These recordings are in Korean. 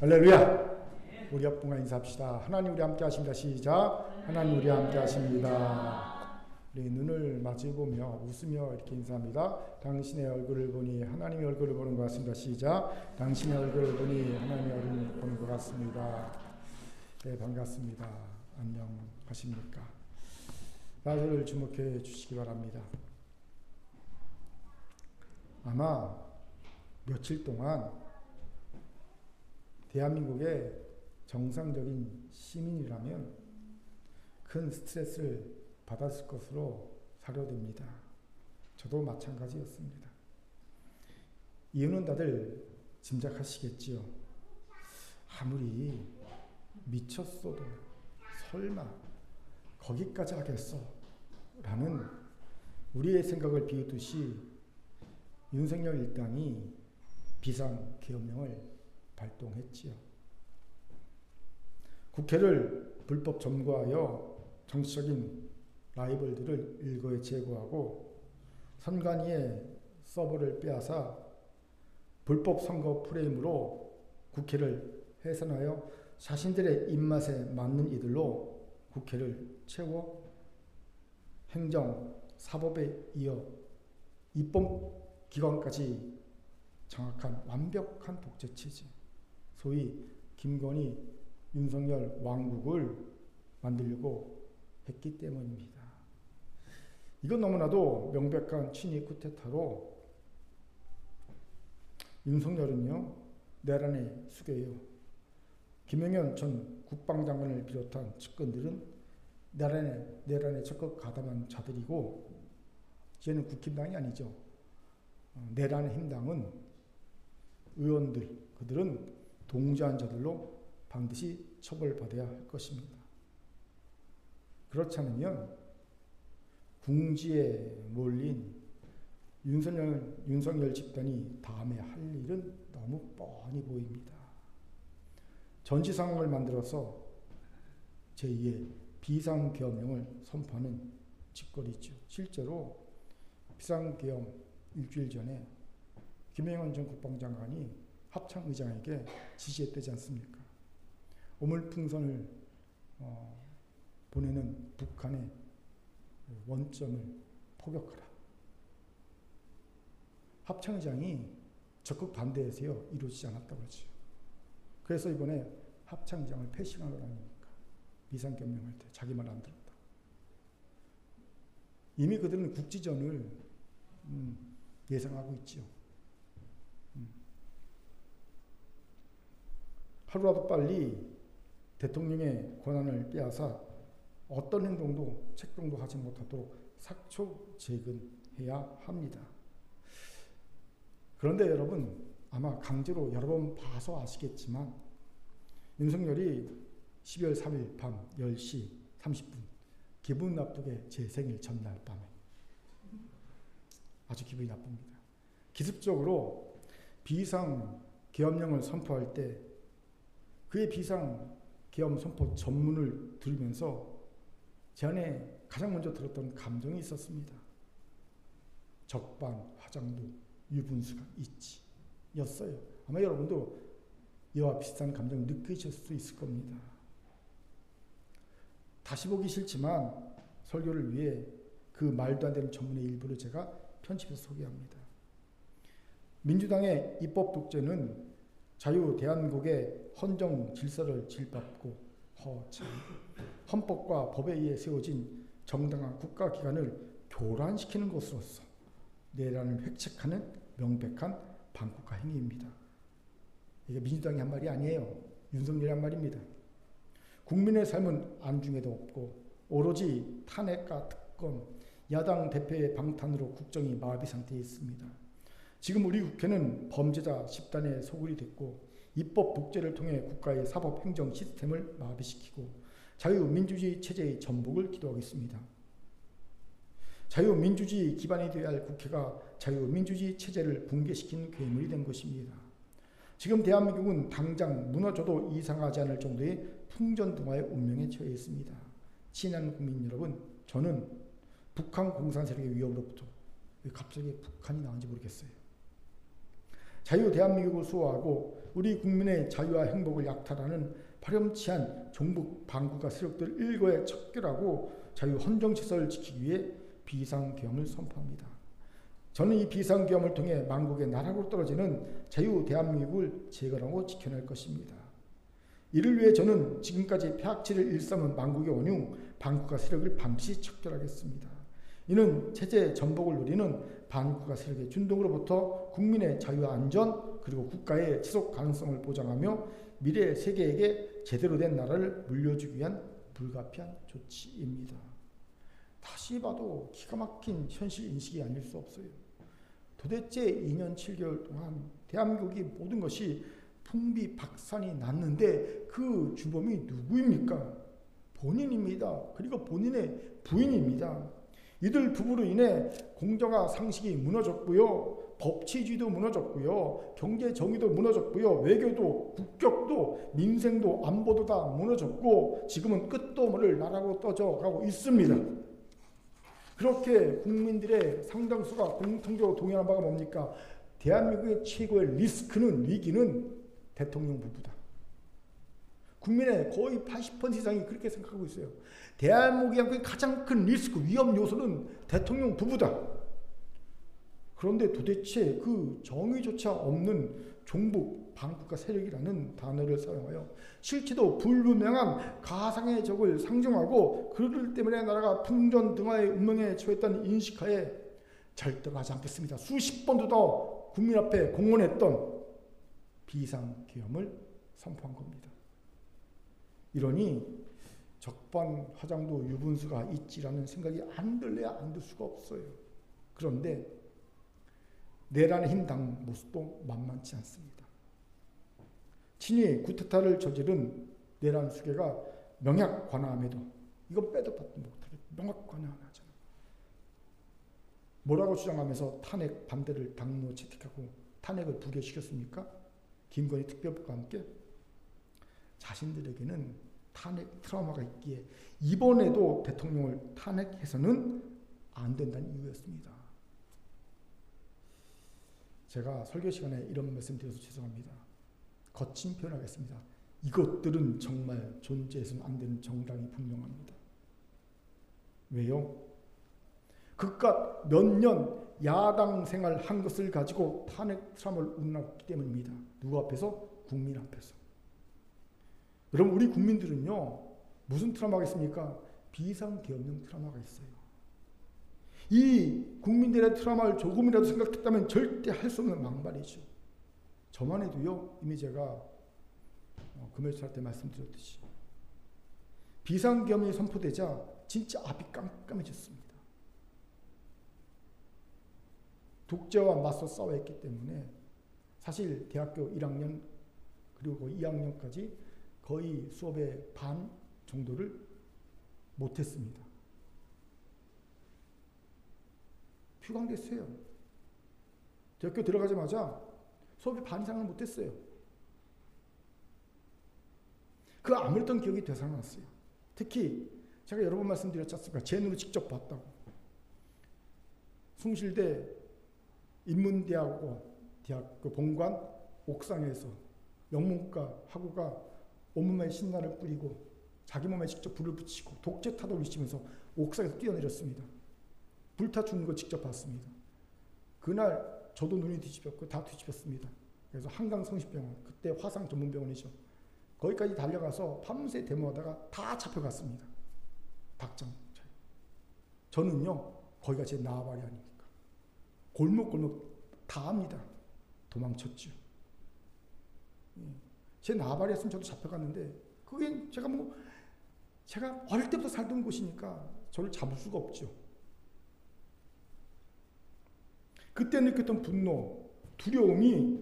할렐루야. 우리 옆분과 인사합시다. 하나님 우리 함께 하십니다. 시작. 하나님 우리 함께 하십니다. 우리 눈을 마주보며 웃으며 이렇게 인사합니다. 당신의 얼굴을 보니 하나님의 얼굴을 보는 것 같습니다. 시작. 당신의 얼굴을 보니 하나님의 얼굴을 보는 것 같습니다. 네, 반갑습니다. 안녕하십니까. 나를 주목해 주시기 바랍니다. 아마 며칠 동안 대한민국의 정상적인 시민이라면 큰 스트레스를 받았을 것으로 사료됩니다. 저도 마찬가지였습니다. 이유는 다들 짐작하시겠지요. 아무리 미쳤어도 설마 거기까지 하겠어 라는 우리의 생각을 비웃듯이 윤석열 일당이 비상계엄령을 발동했지요. 국회를 불법 점거하여 정치적인 라이벌들을 일거에 제거하고 선관위의 서버를 빼앗아 불법 선거 프레임으로 국회를 해산하여 자신들의 입맛에 맞는 이들로 국회를 채워 행정, 사법에 이어 입법기관까지 장악한 완벽한 독재체제, 소위 김건희, 윤석열 왕국을 만들려고 했기 때문입니다. 이건 너무나도 명백한 친위 쿠데타로 윤석열은요, 내란의 수괴예요. 김영현 전 국방장관을 비롯한 측근들은 내란에 적극 가담한 자들이고, 이제는 국힘당이 아니죠. 내란의 힘당은 의원들, 그들은 동조한 자들로 반드시 처벌받아야 할 것입니다. 그렇지 않으면 궁지에 몰린 윤석열 집단이 다음에 할 일은 너무 뻔히 보입니다. 전시 상황을 만들어서 제2의 비상계엄령을 선포하는 짓거리죠. 실제로 비상계엄 일주일 전에 김영현 전 국방장관이 합참의장에게 지시했다지 않습니까? 오물풍선을 보내는 북한의 원점을 포격하라. 합참의장이 적극 반대해서요, 이루어지지 않았다고 그러죠. 그래서 이번에 합참의장을 패싱한 거 아닙니까? 비상계엄령할 때 자기 말 안 들었다. 이미 그들은 국지전을 예상하고 있죠. 하루라도 빨리 대통령의 권한을 빼앗아 어떤 행동도 책정도 하지 못하도록 sak초재근해야 합니다. 그런데 여러분, 아마 강제로 여러 번 봐서 아시겠지만 윤석열이 12월 3일 밤 10시 30분 기분 나쁘게 제 생일 전날 밤에 아주 기분이 나쁩니다. 기습적으로 비상계엄령을 선포할 때 그의 비상계엄 선포 전문을 들으면서 제 안에 가장 먼저 들었던 감정이 있었습니다. 적반 하장도 유분수가 있지 였어요. 아마 여러분도 이와 비슷한 감정을 느끼실 수 있을 겁니다. 다시 보기 싫지만 설교를 위해 그 말도 안 되는 전문의 일부를 제가 편집해서 소개합니다. 민주당의 입법 독재는 자유대한국의 헌정 질서를 질밟고 헌법과 법에 의해 세워진 정당한 국가기관을 교란시키는 것으로서 내란을 획책하는 명백한 반국가 행위입니다. 이게 민주당이 한 말이 아니에요. 윤석열이 한 말입니다. 국민의 삶은 안중에도 없고 오로지 탄핵과 특검, 야당 대표의 방탄으로 국정이 마비 상태에 있습니다. 지금 우리 국회는 범죄자 집단의 소굴이 됐고 입법 독재를 통해 국가의 사법 행정 시스템을 마비시키고 자유민주주의 체제의 전복을 기도하고 있습니다. 자유민주주의 기반이 되어야 할 국회가 자유민주주의 체제를 붕괴시킨 괴물이 된 것입니다. 지금 대한민국은 당장 무너져도 이상하지 않을 정도의 풍전등화의 운명에 처해 있습니다. 친한 국민 여러분, 저는 북한 공산 세력의 위협으로부터 왜 갑자기 북한이 나온지 모르겠어요. 자유 대한민국을 수호하고 우리 국민의 자유와 행복을 약탈하는 파렴치한 종북 반국가 세력들 일거에 척결하고 자유 헌정질서를 지키기 위해 비상계엄을 선포합니다. 저는 이 비상계엄을 통해 만국의 나락으로 떨어지는 자유 대한민국을 재건하고 지켜낼 것입니다. 이를 위해 저는 지금까지 폐악질을 일삼은 만국의 원흉 반국가 세력을 반드시 척결하겠습니다. 이는 체제 전복을 노리는 반국가 세력의 준동으로부터 국민의 자유와 안전 그리고 국가의 지속 가능성을 보장하며 미래 세계에게 제대로 된 나라를 물려주기 위한 불가피한 조치입니다. 다시 봐도 기가 막힌 현실 인식이 아닐 수 없어요. 도대체 2년 7개월 동안 대한민국이 모든 것이 풍비박산이 났는데 그 주범이 누구입니까? 본인입니다. 그리고 본인의 부인입니다. 이들 부부로 인해 공정화 상식이 무너졌고요. 법치주의도 무너졌고요. 경제 정의도 무너졌고요. 외교도 국격도 민생도 안보도 다 무너졌고 지금은 끝도 모를 나라로 떠져가고 있습니다. 그렇게 국민들의 상당수가 공통적으로 동의하는 바가 뭡니까? 대한민국의 최고의 리스크는 위기는 대통령 부부다. 국민의 거의 80% 이상이 그렇게 생각하고 있어요. 대한민국의 가장 큰 리스크, 위험 요소는 대통령 부부다. 그런데 도대체 그 정의조차 없는 종북 반국가 세력이라는 단어를 사용하여 실체도 불분명한 가상의 적을 상정하고 그들 때문에 나라가 풍전등화의 운명에 처했다는 인식하에 절대로 하지 않겠습니다. 수십 번도 더 국민 앞에 공언했던 비상계엄을 선포한 겁니다. 이러니 적반하장도 유분수가 있지라는 생각이 안 들래야 안 들 수가 없어요. 그런데 내란의 힘 당 모습도 만만치 않습니다. 친위 구테타를 저지른 내란 수괴가 명약 관화함에도 이건 빼도 박도 못하게 명약 관화하잖아. 뭐라고 주장하면서 탄핵 반대를 당로 채택하고 탄핵을 부결시켰습니까? 김건희 특별법과 함께 자신들에게는 탄핵 트라우마가 있기에 이번에도 대통령을 탄핵해서는 안 된다는 이유였습니다. 제가 설교 시간에 이런 말씀 드려서 죄송합니다. 거친 표현하겠습니다. 이것들은 정말 존재해서는 안 되는 정당이 분명합니다. 왜요? 그깟 몇 년 야당 생활 한 것을 가지고 탄핵 트라우마를 운운했기 때문입니다. 누구 앞에서? 국민 앞에서. 여러분 우리 국민들은요 무슨 트라우마가 있습니까? 비상계엄령 트라우마가 있어요. 이 국민들의 트라우마를 조금이라도 생각했다면 절대 할 수 없는 막말이죠. 저만 해도요 이미 제가 금요일 때 말씀드렸듯이 비상계엄이 선포되자 진짜 앞이 깜깜해졌습니다. 독재와 맞서 싸워했기 때문에 사실 대학교 1학년 그리고 2학년까지 거의 수업의 반 정도를 못했습니다. 휴강됐어요. 대학교 들어가자마자 수업의 반 이상을 못했어요. 그 아무랬던 기억이 되살아났어요. 특히 제가 여러 번 말씀드렸지 않습니까? 제 눈으로 직접 봤다고. 숭실대 인문대학교 본관 옥상에서 영문과 학우가 온몸에 신나를 뿌리고 자기 몸에 직접 불을 붙이고 독재 타도를 외치면서 옥상에서 뛰어내렸습니다. 불타 죽는 거 직접 봤습니다. 그날 저도 눈이 뒤집혔고 다 뒤집혔습니다. 그래서 한강성심병원, 그때 화상 전문병원이죠. 거기까지 달려가서 밤새 데모하다가 다 잡혀갔습니다. 박정. 저는요 거기가 제 나발이 아닙니까? 골목골목 다 압니다. 도망쳤죠. 제 나발이었으면 저도 잡혀갔는데 그게 제가 어릴 때부터 살던 곳이니까 저를 잡을 수가 없죠. 그때 느꼈던 분노, 두려움이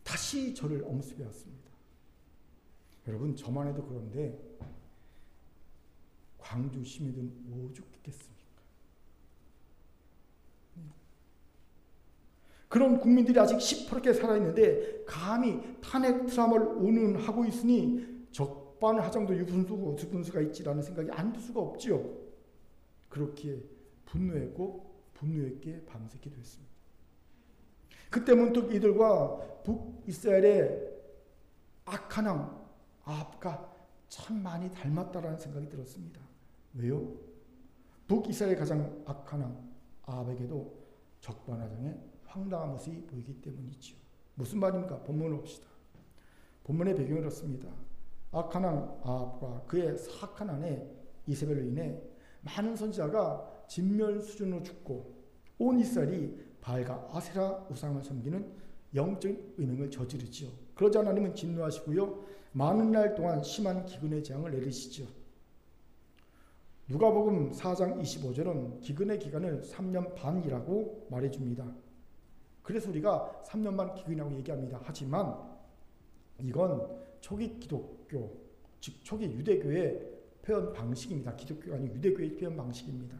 다시 저를 엄습해 왔습니다. 여러분 저만 해도 그런데 광주 시민들은 오죽했겠습니까? 그런 국민들이 아직 시퍼렇게 살아있는데 감히 탄핵 트라우마를 운운하고 있으니 적반하장도 유분수가 있지라는 생각이 안 들 수가 없지요. 그렇기에 분노했고 분노했기에 밤새기도 했습니다. 그때 문득 이들과 북이스라엘의 악한 왕 아합과 참 많이 닮았다라는 생각이 들었습니다. 왜요? 북이스라엘 가장 악한 왕 아합에게도 적반하장의 황당한 모습이 보이기 때문이죠. 무슨 말입니까? 본문을 봅시다. 본문의 배경은 이렇습니다. 악한 왕 아합과 그의 사악한 아내 이세벨로 인해 많은 선지자가 진멸 수준으로 죽고 온 이스라엘이 바알과 아세라 우상을 섬기는 영적인 음행을 저지르지요. 그러자 하나님은 진노하시고요. 많은 날 동안 심한 기근의 재앙을 내리시죠. 누가복음 4장 25절은 기근의 기간을 3년 반이라고 말해줍니다. 그래서 우리가 3년 반 기근이라고 얘기합니다. 하지만 이건 초기 기독교, 즉 초기 유대교의 표현 방식입니다. 기독교가 아닌 유대교의 표현 방식입니다.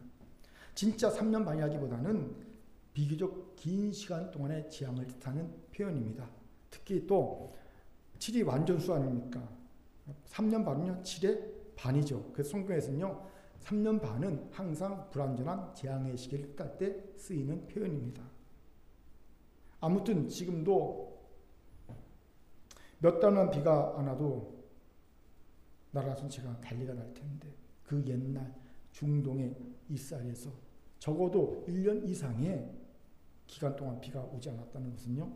진짜 3년 반이라기보다는 비교적 긴 시간 동안의 재앙을 뜻하는 표현입니다. 특히 또 7이 완전수 아닙니까? 3년 반은요 7의 반이죠. 그래서 성경에서는요 3년 반은 항상 불완전한 재앙의 시기를 뜻할 때 쓰이는 표현입니다. 아무튼 지금도 몇 달만 비가 안 와도 나라 전체가 난리가 날 텐데 그 옛날 중동의 이스라엘에서 적어도 1년 이상의 기간 동안 비가 오지 않았다는 것은요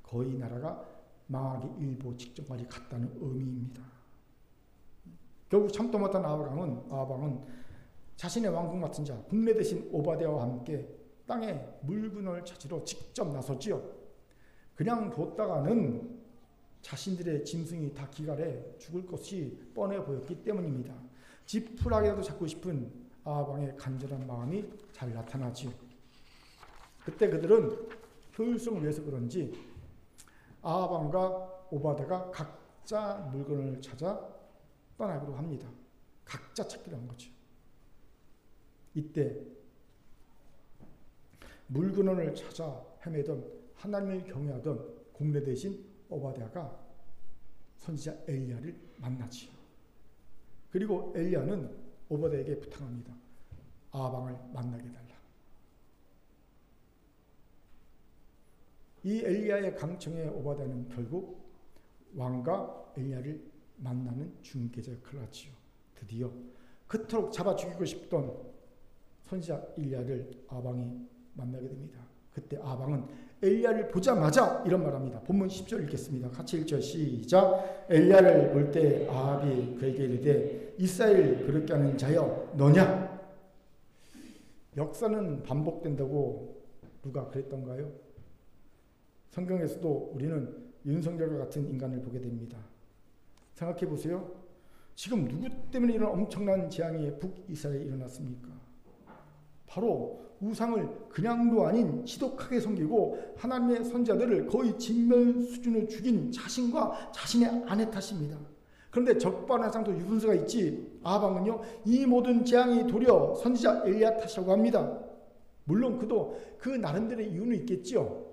거의 나라가 망하기 일보 직전까지 갔다는 의미입니다. 결국 참도 못한 아합왕은 자신의 왕국 맡은 자 국내 대신 오바댜와 함께 땅에 물건을 찾으러 직접 나섰지요. 그냥 뒀다가는 자신들의 짐승이 다 기갈해 죽을 것이 뻔해 보였기 때문입니다. 지푸라기라도 잡고 싶은 아합왕의 간절한 마음이 잘 나타나지요. 그때 그들은 효율성을 위해서 그런지 아합왕과 오바댜가 각자 물건을 찾아 떠나기로 합니다. 각자 찾기로 한 거죠. 이때 물건을 찾아 헤매던 하나님을 경외하던 국내 대신 오바댜가 선지자 엘리야를 만나지요. 그리고 엘리야는 오바댜에게 부탁합니다. 아합왕을 만나게 해달라. 이 엘리야의 강청에 오바댜는 결국 왕과 엘리야를 만나는 중개자 역할을 하지요. 드디어 그토록 잡아 죽이고 싶던 선지자 엘리야를 아합왕이 만나게 됩니다. 그때 아합왕은 엘리야를 보자마자 이런 말합니다. 본문 10절 읽겠습니다. 같이 1절 시작. 엘리야를 볼 때 아합이 그에게 이르되 이스라엘 그렇게 하는 자여 너냐? 역사는 반복된다고 누가 그랬던가요? 성경에서도 우리는 윤석열과 같은 인간을 보게 됩니다. 생각해 보세요. 지금 누구 때문에 이런 엄청난 재앙이 북이스라엘에 일어났습니까? 바로 우상을 그냥도 아닌 지독하게 섬기고 하나님의 선지자들을 거의 진멸 수준으로 죽인 자신과 자신의 아내 탓입니다. 그런데 적반하장도 유분수가 있지 아합왕은요 이 모든 재앙이 도리어 선지자 엘리야 탓이라고 합니다. 물론 그도 그 나름대로의 이유는 있겠지요.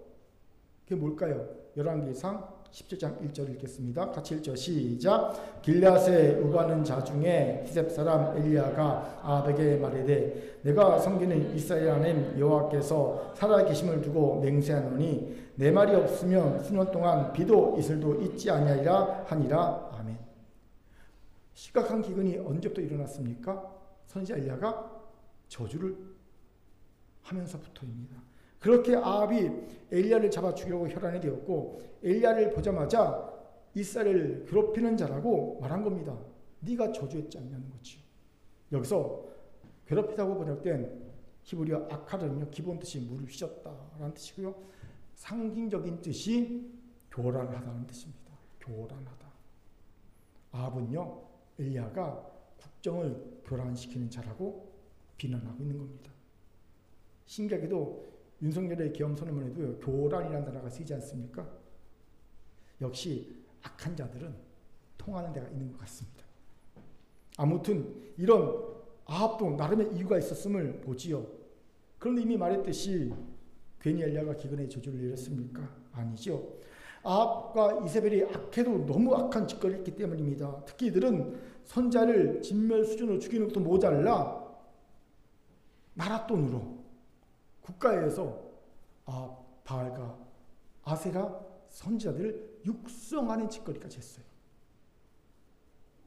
그게 뭘까요? 열왕기상 17장 1절 읽겠습니다. 같이 1절 시작. 길앗에 우가는 자 중에 히셉 사람 엘리야가 아합에게 말이되 내가 섬기는 이스라엘 하나님 여호와께서 살아계심을 두고 맹세하노니 내 말이 없으면 수년 동안 비도 이슬도 있지 아니하리라 하니라. 아멘. 심각한 기근이 언제부터 일어났습니까? 선지자 엘리야가 저주를 하면서부터입니다. 그렇게 아합이 엘리야를 잡아 죽이려고 혈안이 되었고 엘리야를 보자마자 이스라엘을 괴롭히는 자라고 말한 겁니다. 네가 저주했지 않냐는 거죠. 여기서 괴롭히다고 번역된 히브리어 아카르는요 기본 뜻이 물을 휘젓다라는 뜻이고요. 상징적인 뜻이 교란하다는 뜻입니다. 교란하다. 아합은요 엘리야가 국정을 교란시키는 자라고 비난하고 있는 겁니다. 신기하게도 윤석열의 계엄 선언문에도 교란이라는 단어가 쓰이지 않습니까? 역시 악한 자들은 통하는 데가 있는 것 같습니다. 아무튼 이런 아합도 나름의 이유가 있었음을 보지요. 그런데 이미 말했듯이 괜히 엘리야가 기근의 저주를 내렸습니까? 아니죠. 아합과 이세벨이 악해도 너무 악한 짓거리를 했기 때문입니다. 특히 이들은 선자를 진멸 수준으로 죽이는 것도 모자라 나라 돈으로 국가에서 바알과 아세라 선지자들을 육성하는 짓거리까지 했어요.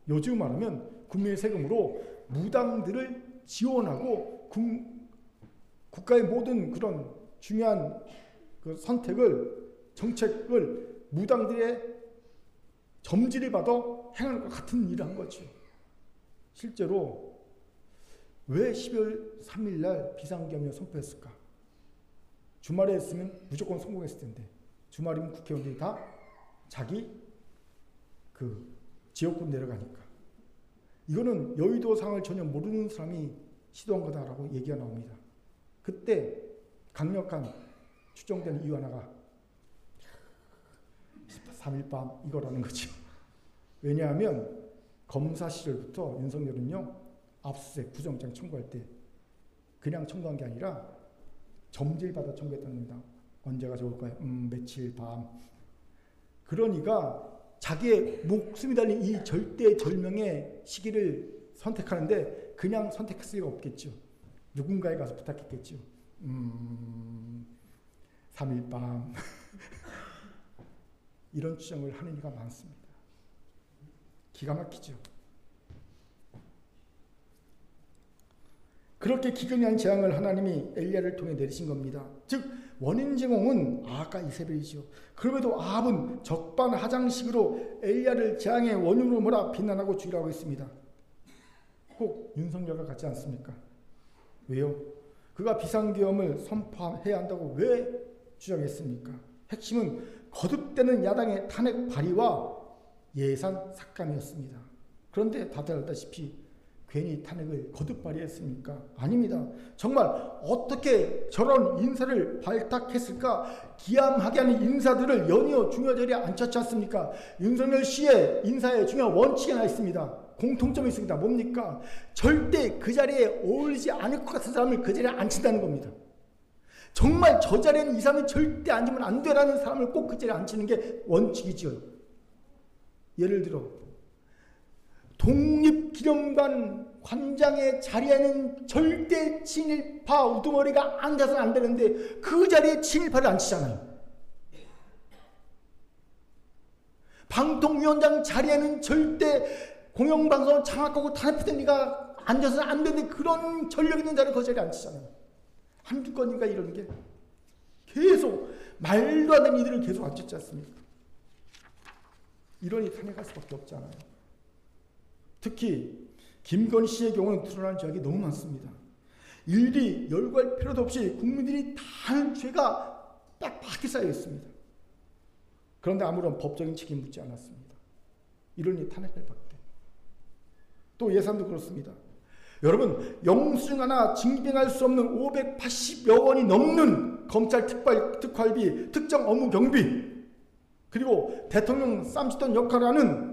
요즘 말하면 국민의 세금으로 무당들을 지원하고 국가의 모든 그런 중요한 그 선택을, 정책을 무당들의 점지를 받아 행하는 것 같은 일을 한 거죠. 실제로 왜 12월 3일 날 비상계엄령을 선포했을까? 주말에 했으면 무조건 성공했을 텐데, 주말이면 국회의원들이 다 자기 그 지역군 내려가니까. 이거는 여의도 상황을 전혀 모르는 사람이 시도한 거다라고 얘기가 나옵니다. 그때 강력한 추정되는 이유 하나가 3일 밤 이거라는 거죠. 왜냐하면 검사 시절부터 윤석열은요, 압수수색 구속영장 청구할 때 그냥 청구한 게 아니라 점지를 받아 청구했다는 겁니다. 언제가 좋을까요? 며칠 밤. 그러니까 자기의 목숨이 달린 이 절대절명의 시기를 선택하는데 그냥 선택했을 리가 없겠죠. 누군가에 가서 부탁했겠죠. 3일 밤. 이런 추정을 하는 이가 많습니다. 기가 막히죠. 그렇게 기근한 재앙을 하나님이 엘리야를 통해 내리신 겁니다. 즉 원인 제공은 아합과 이세벨이죠. 그럼에도 아합은 적반하장식으로 엘리야를 재앙의 원인으로 몰아 비난하고 죽이라고 했습니다. 꼭 윤석열과 같지 않습니까? 왜요? 그가 비상계엄을 선포해야 한다고 왜 주장했습니까? 핵심은 거듭되는 야당의 탄핵 발의와 예산 삭감이었습니다. 그런데 다들 알다시피 괜히 탄핵을 거듭 발의했습니까? 아닙니다. 정말 어떻게 저런 인사를 발탁했을까? 기함하게 하는 인사들을 연이어 중요 자리에 앉혔지 않습니까? 윤석열 씨의 인사에 중요한 원칙이 하나 있습니다. 공통점이 있습니다. 뭡니까? 절대 그 자리에 어울리지 않을 것 같은 사람을 그 자리에 앉힌다는 겁니다. 정말 저 자리에는 이 사람이 절대 앉으면 안 되라는 사람을 꼭 그 자리에 앉히는 게 원칙이죠. 예를 들어 독립기념관 관장의 자리에는 절대 친일파 우두머리가 앉아서는 안 되는데 그 자리에 친일파를 앉히잖아요. 방통위원장 자리에는 절대 공영방송을 장악하고 탄압했던 네가 앉아서는 안 되는데 그런 전력 있는 자리에 그 자리에 앉히잖아요. 한두 건인가 이런 게 계속 말도 안 되는 이들을 계속 앉혔지 않습니까? 이러니 탄핵할 수밖에 없잖아요. 특히 김건희 씨의 경우는 드러난 죄악이 너무 많습니다. 일일이 열거할 필요도 없이 국민들이 다 아는 죄가 빡빡하게 쌓여 있습니다. 그런데 아무런 법적인 책임 묻지 않았습니다. 이러니 탄핵할 밖에. 또 예산도 그렇습니다. 여러분, 영수증 하나 징빙할 수 없는 580여 원이 넘는 검찰 특활비, 특정 업무 경비, 그리고 대통령 쌈짓돈 역할을 하는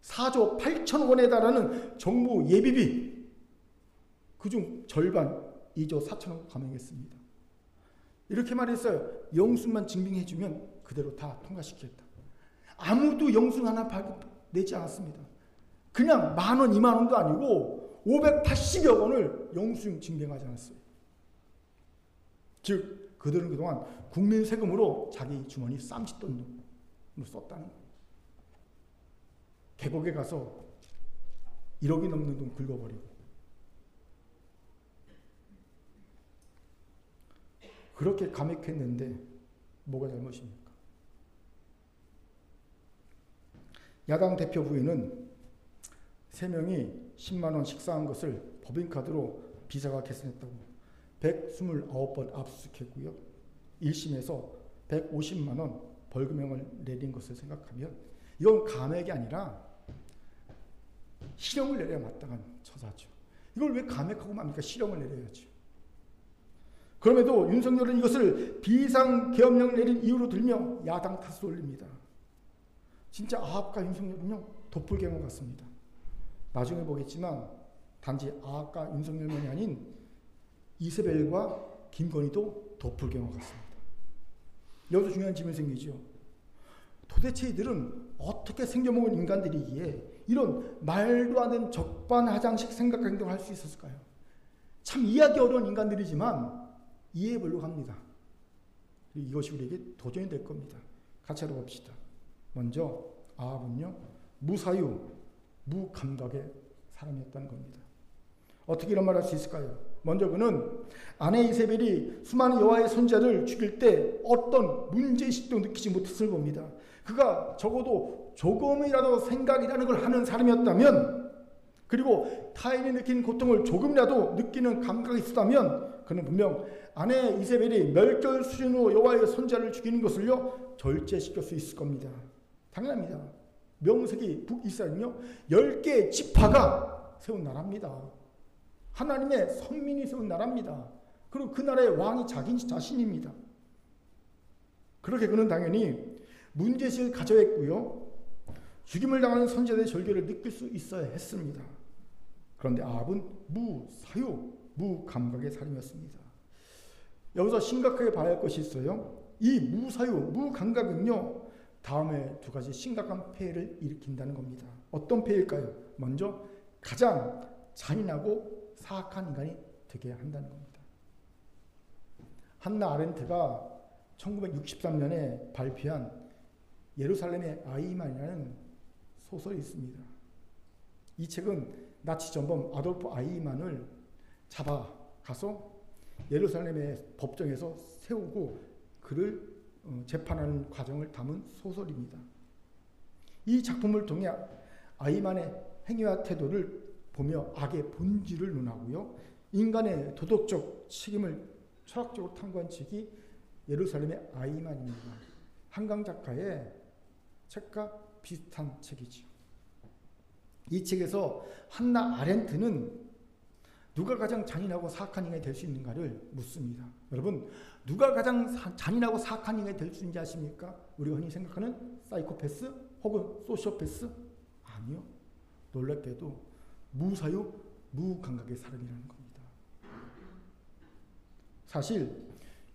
4조 8천억 원에 달하는 정부 예비비, 그중 절반 2조 4천억 감행했습니다. 이렇게 말했어요. 영수증만 증빙해주면 그대로 다 통과시키겠다. 아무도 영수증 하나 내지 않았습니다. 그냥 10,000원, 20,000원도 아니고 580여 원을 영수증 증빙하지 않았어요. 즉 그들은 그동안 국민 세금으로 자기 주머니 쌈짓돈으로 썼다는 거예요. 계곡에 가서 1억이 넘는 돈 긁어버리고. 그렇게 감액했는데 뭐가 잘못입니까? 야당 대표 부인은 3명이 10만 원 식사한 것을 법인카드로 비자가 계산했다고 129번 압수수색했고요. 1심에서 150만 원 벌금형을 내린 것을 생각하면 이건 감액이 아니라 실형을 내려야 마땅한 처사죠. 이걸 왜 감액하고 맙니까? 실형을 내려야죠. 그럼에도 윤석열은 이것을 비상계엄령 내린 이유로 들며 야당 탓을 올립니다. 진짜 아합과 윤석열은요 도플갱어 같습니다. 나중에 보겠지만 단지 아합과 윤석열만이 아닌 이세벨과 김건희도 도플갱어 같습니다. 여기서 중요한 질문이 생기죠. 도대체 이들은 어떻게 생겨먹은 인간들이기에 이런 말도 안 되는 적반하장식 생각 행동을 할 수 있었을까요? 참 이해하기 어려운 인간들이지만 이해해 보려고 합니다. 이것이 우리에게 도전이 될 겁니다. 같이 알아봅시다. 먼저 아합은요, 무사유, 무감각의 사람이었다는 겁니다. 어떻게 이런 말을 할 수 있을까요? 먼저 그는 아내 이세벨이 수많은 여호와의 선지자를 죽일 때 어떤 문제의식도 느끼지 못했을 봅니다. 그가 적어도 조금이라도 생각이라는 걸 하는 사람이었다면, 그리고 타인이 느끼는 고통을 조금이라도 느끼는 감각이 있었다면, 그는 분명 아내 이세벨이 멸절 수준으로 여호와의 선지자를 죽이는 것을요 절제시킬 수 있을 겁니다. 당연합니다. 명색이 북이스라엘은요 10개의 지파가 세운 나라입니다. 하나님의 선민이 세운 나라입니다. 그리고 그 나라의 왕이 자기 자신입니다. 그렇게 그는 당연히 문제의식을 가져야 했고요, 죽임을 당하는 선지자들의 절개를 느낄 수 있어야 했습니다. 그런데 아합은 무사유, 무감각의 사람이었습니다. 여기서 심각하게 봐야 할 것이 있어요. 이 무사유, 무감각은요 다음에 두 가지 심각한 폐해를 일으킨다는 겁니다. 어떤 폐해일까요? 먼저 가장 잔인하고 사악한 인간이 되게 한다는 겁니다. 한나 아렌트가 1963년에 발표한 예루살렘의 아이만이라는 소설이 있습니다. 이 책은 나치 전범 아돌프 아이만을 잡아가서 예루살렘의 법정에서 세우고 그를 재판하는 과정을 담은 소설입니다. 이 작품을 통해 아이만의 행위와 태도를 보며 악의 본질을 논하고요, 인간의 도덕적 책임을 철학적으로 탐구한 책이 예루살렘의 아이만입니다. 한강 작가의 책과 비슷한 책이죠. 이 책에서 한나 아렌트는 누가 가장 잔인하고 사악한 인간이 될 수 있는가를 묻습니다. 여러분, 누가 가장 잔인하고 사악한 인간이 될 수 있는지 아십니까? 우리가 흔히 생각하는 사이코패스 혹은 소시오패스? 아니요. 놀랍게도 무사유, 무감각의 사람이라는 겁니다. 사실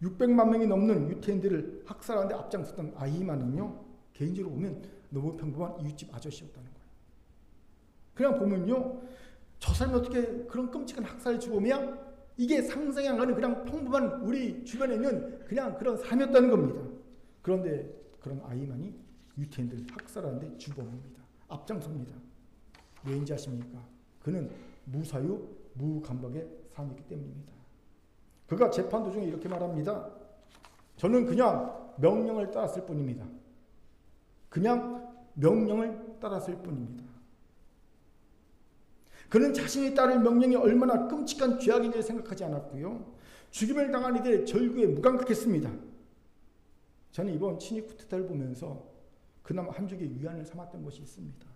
600만 명이 넘는 유태인들을 학살하는 데 앞장섰던 아이만은요, 개인적으로 보면 너무 평범한 이웃집 아저씨였다는 거예요. 그냥 보면요, 저 사람이 어떻게 그런 끔찍한 학살을 주범이야? 이게 상상이 안 가는 그냥 평범한 우리 주변에 있는 그냥 그런 사람이었다는 겁니다. 그런데 그런 아이만이 유태인들 학살하는데 주범입니다. 앞장섭니다. 왜인지 아십니까? 그는 무사유, 무감각의 사람이기 때문입니다. 그가 재판 도중에 이렇게 말합니다. 저는 그냥 명령을 따랐을 뿐입니다. 그냥 명령을 따랐을 뿐입니다. 그는 자신이 따를 명령이 얼마나 끔찍한 죄악인지 생각하지 않았고요, 죽임을 당한 이들의 절규에 무감각했습니다. 저는 이번 친위 쿠데타를 보면서 그나마 한쪽의 위안을 삼았던 것이 있습니다.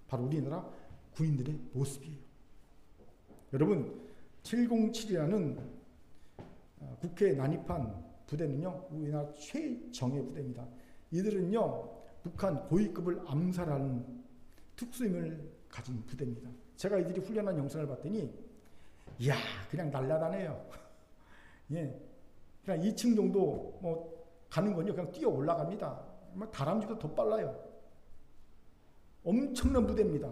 바로 우리나라 군인들의 모습이에요. 여러분, 707이라는 국회에 난입한 부대는요, 우리나라 최정예 부대입니다. 이들은요, 북한 고위급을 암살하는 특수임을 가진 부대입니다. 제가 이들이 훈련한 영상을 봤더니, 이야, 그냥 날라다녀요. 예, 그냥 2층 정도 뭐 가는 건요, 그냥 뛰어 올라갑니다. 다람쥐보다 더 빨라요. 엄청난 부대입니다.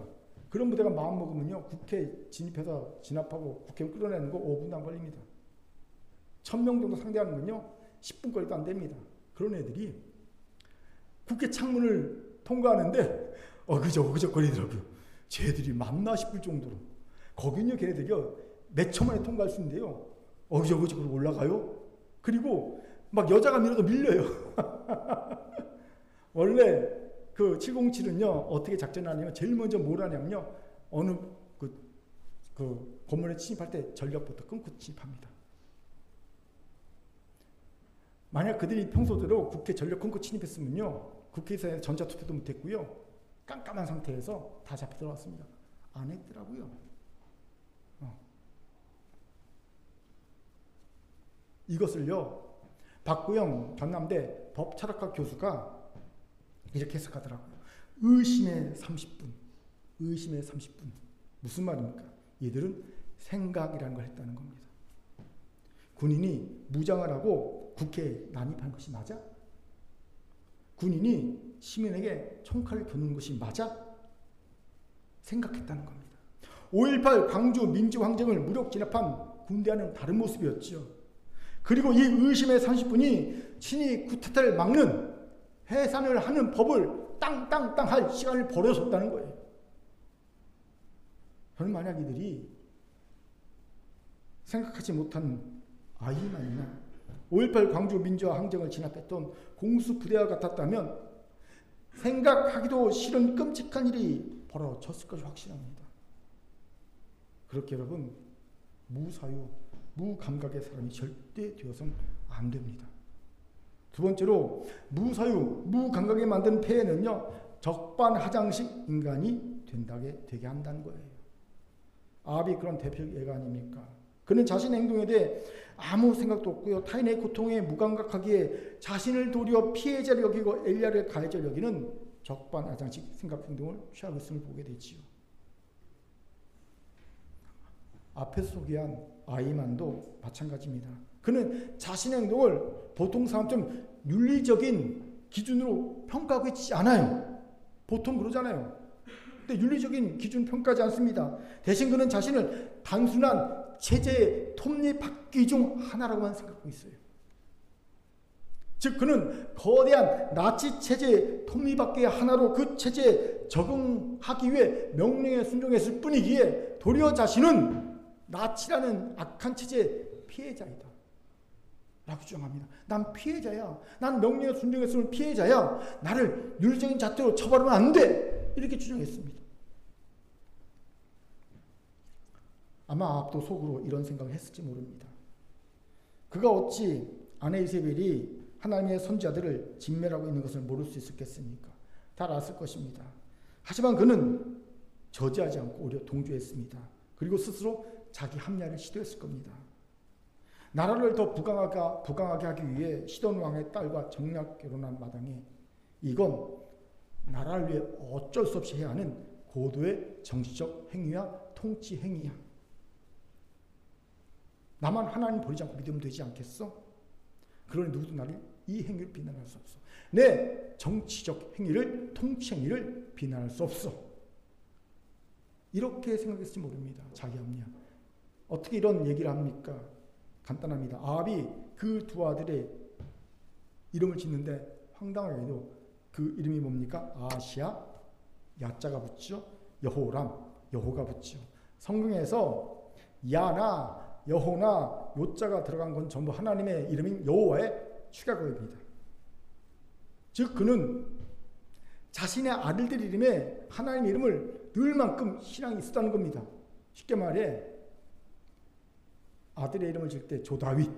그런 부대가 마음 먹으면요, 국회 진입해서 진압하고 국회의원 끌어내는 거 5분도 안 걸립니다. 1000명 정도 상대하는 건요 10분거리도 안 됩니다. 그런 애들이 국회 창문을 통과하는데 어그적거리더라고요. 쟤들이 맞나 싶을 정도로. 거긴요, 걔네들이요 몇 초 만에 통과할 수 있는데요, 어그저그저 올라가요. 그리고 막 여자가 밀어도 밀려요. 원래 그 707은요 어떻게 작전하냐면, 제일 먼저 뭘 하냐면요, 어느 그 건물에 침입할 때 전력부터 끊고 침입합니다. 만약 그들이 평소대로 국회 전력 끊고 침입했으면요, 국회에서 전자투표도 못했고요, 깜깜한 상태에서 다 잡혀 들어왔습니다. 안 했더라고요. 이것을요, 박구영 전남대 법철학과 교수가 이렇게 해석하더라고요. 의심의 30분. 의심의 30분. 무슨 말입니까? 이들은 생각이라는 걸 했다는 겁니다. 군인이 무장을 하고 국회에 난입한 것이 맞아? 군인이 시민에게 총칼을 겨누는 것이 맞아? 생각했다는 겁니다. 5.18 광주 민주항쟁을 무력 진압한 군대와는 다른 모습이었죠. 그리고 이 의심의 30분이 친위 쿠데타를 막는 해산을 하는 법을 땅땅땅 할 시간을 버려줬다는 거예요. 저는 만약 이들이 생각하지 못한 아이만이나 5.18 광주 민주화 항쟁을 진압했던 공수부대와 같았다면 생각하기도 싫은 끔찍한 일이 벌어졌을 것이 확실합니다. 그렇게 여러분, 무사유, 무감각의 사람이 절대 되어서는 안 됩니다. 두 번째로 무사유, 무감각에 만든 폐해는요, 적반하장식 인간이 되게 한다는 거예요. 아합이 그런 대표 예가 아닙니까? 그는 자신의 행동에 대해 아무 생각도 없고요, 타인의 고통에 무감각하기에 자신을 도리어 피해자를 여기고 엘리야를 가해자를 여기는 적반하장식 생각 행동을 취하고 있음을 보게 되지요. 앞에서 소개한 아이만도 마찬가지입니다. 그는 자신의 행동을 보통 사람처럼 윤리적인 기준으로 평가하고 있지 않아요. 보통 그러잖아요. 근데 윤리적인 기준 평가하지 않습니다. 대신 그는 자신을 단순한 체제의 톱니바퀴 중 하나라고만 생각하고 있어요. 즉 그는 거대한 나치 체제의 톱니바퀴의 하나로 그 체제에 적응하기 위해 명령에 순종했을 뿐이기에 도리어 자신은 나치라는 악한 체제의 피해자이다 라고 주장합니다. 난 피해자야. 난 명령에 순종했으면 피해자야. 나를 윤리적인 잣대로 처벌하면 안 돼. 이렇게 주장했습니다. 아마 아합도 속으로 이런 생각을 했을지 모릅니다. 그가 어찌 아내 이세벨이 하나님의 선지자들을 진멸하고 있는 것을 모를 수 있었겠습니까? 잘 알았을 것입니다. 하지만 그는 저지하지 않고 오히려 동조했습니다. 그리고 스스로 자기 합리화를 시도했을 겁니다. 나라를 더 부강하게 하기 위해 시돈 왕의 딸과 정략 결혼한 마당에 이건 나라를 위해 어쩔 수 없이 해야 하는 고도의 정치적 행위와 통치 행위야. 나만 하나님 버리지 않고 믿으면 되지 않겠어? 그러니 누구도 나를 이 행위를 비난할 수 없어. 내 정치적 행위를, 통치 행위를 비난할 수 없어. 이렇게 생각했을지 모릅니다. 자기 합리화. 어떻게 이런 얘기를 합니까? 간단합니다. 아합이 그 두 아들의 이름을 짓는데 황당하게도 그 이름이 뭡니까? 아시아, 야자가 붙죠. 여호람, 여호가 붙죠. 성경에서 야나, 여호나, 요자가 들어간 건 전부 하나님의 이름인 여호와의 축약어입니다. 즉 그는 자신의 아들들 이름에 하나님의 이름을 넣을만큼 신앙이 있었다는 겁니다. 쉽게 말해 아들의 이름을 질 때 조다윗,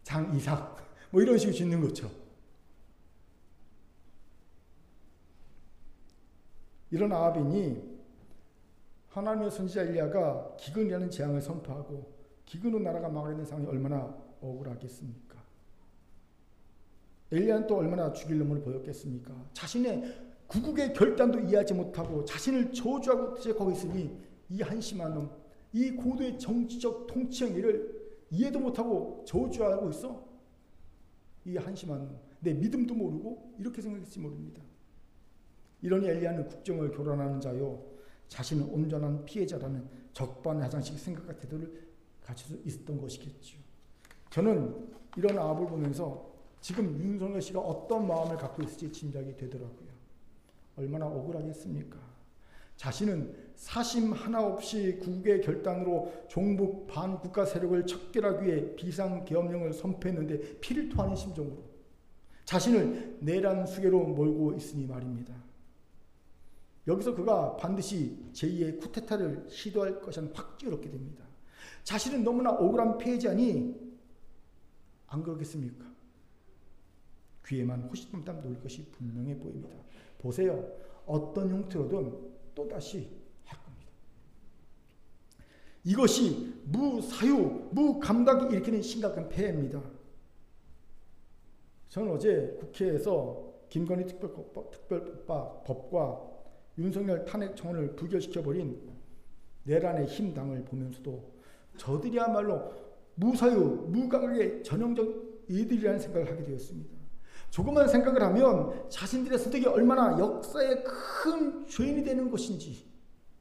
장이삭 이런 식으로 짓는 거죠. 이런 아합이니 하나님의 선지자 엘리야가 기근이라는 재앙을 선포하고 기근으로 나라가 망하게 된 상황이 얼마나 억울하겠습니까? 엘리야는 또 얼마나 죽일 놈을 보였겠습니까? 자신의 구국의 결단도 이해하지 못하고 자신을 저주하고 지적하고 있으니 이 한심한 놈, 이 고도의 정치적 통치 행위를 이해도 못하고 저주하고 있어? 이 한심한 놈, 내 믿음도 모르고 이렇게 생각했을지 모릅니다. 이러니 엘리야는 국정을 교란하는 자요 자신은 온전한 피해자라는 적반하장식 생각과 태도를 가지고 있었던 것이겠죠. 저는 이런 아합을 보면서 지금 윤석열 씨가 어떤 마음을 갖고 있을지 짐작이 되더라고요. 얼마나 억울하겠습니까? 자신은 사심 하나 없이 국의 결단으로 종북 반국가 세력을 척결하기 위해 비상계엄령을 선포했는데 피를 토하는 심정으로 자신을 내란 수계로 몰고 있으니 말입니다. 여기서 그가 반드시 제2의 쿠데타를 시도할 것은 확증을 얻게 됩니다. 자신은 너무나 억울한 피해자니 안 그렇겠습니까? 귀에만 호시탐탐 놓을 것이 분명해 보입니다. 보세요. 어떤 형태로든 또다시 할 겁니다. 이것이 무사유, 무감각이 일으키는 심각한 폐해입니다. 저는 어제 국회에서 김건희 특별법과 윤석열 탄핵 청원을 부결시켜버린 내란의 힘당을 보면서도 저들이야말로 무사유, 무감각의 전형적 이들이라는 생각을 하게 되었습니다. 조금만 생각을 하면 자신들의 선택이 얼마나 역사의 큰 죄인이 되는 것인지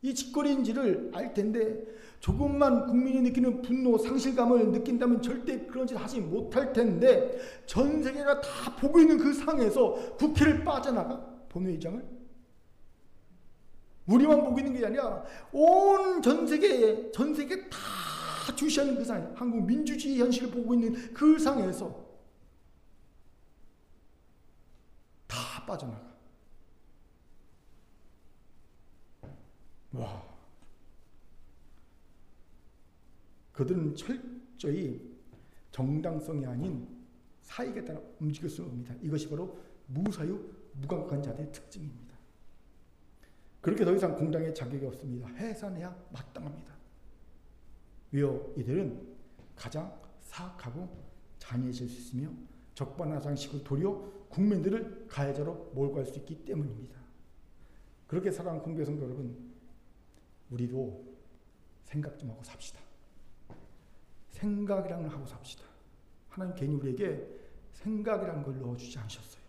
이 짓거리인지를 알 텐데 조금만 국민이 느끼는 분노, 상실감을 느낀다면 절대 그런 짓 하지 못할 텐데 전 세계가 다 보고 있는 그 상황에서 국회를 빠져나가? 본회의장을? 우리만 보고 있는 게 아니라 온 전 세계 다 주시하는 그 상황, 한국 민주주의 현실을 보고 있는 그 상황에서 다 빠져나가. 와, 그들은 철저히 정당성이 아닌 사익에 따라 움직일 수 없습니다. 이것이 바로 무사유, 무감각한 자들의 특징입니다. 그렇게 더 이상 공당의 자격이 없습니다. 해산해야 마땅합니다. 왜요? 이들은 가장 사악하고 잔인해질 수 있으며 적반하장식으로 도리어 국민들을 가해자로 몰고 갈 수 있기 때문입니다. 그렇게 사랑하는 공교회 성도 여러분, 우리도 생각 좀 하고 삽시다. 생각이라는 걸 하고 삽시다. 하나님 괜히 우리에게 생각이라는 걸 넣어주지 않으셨어요.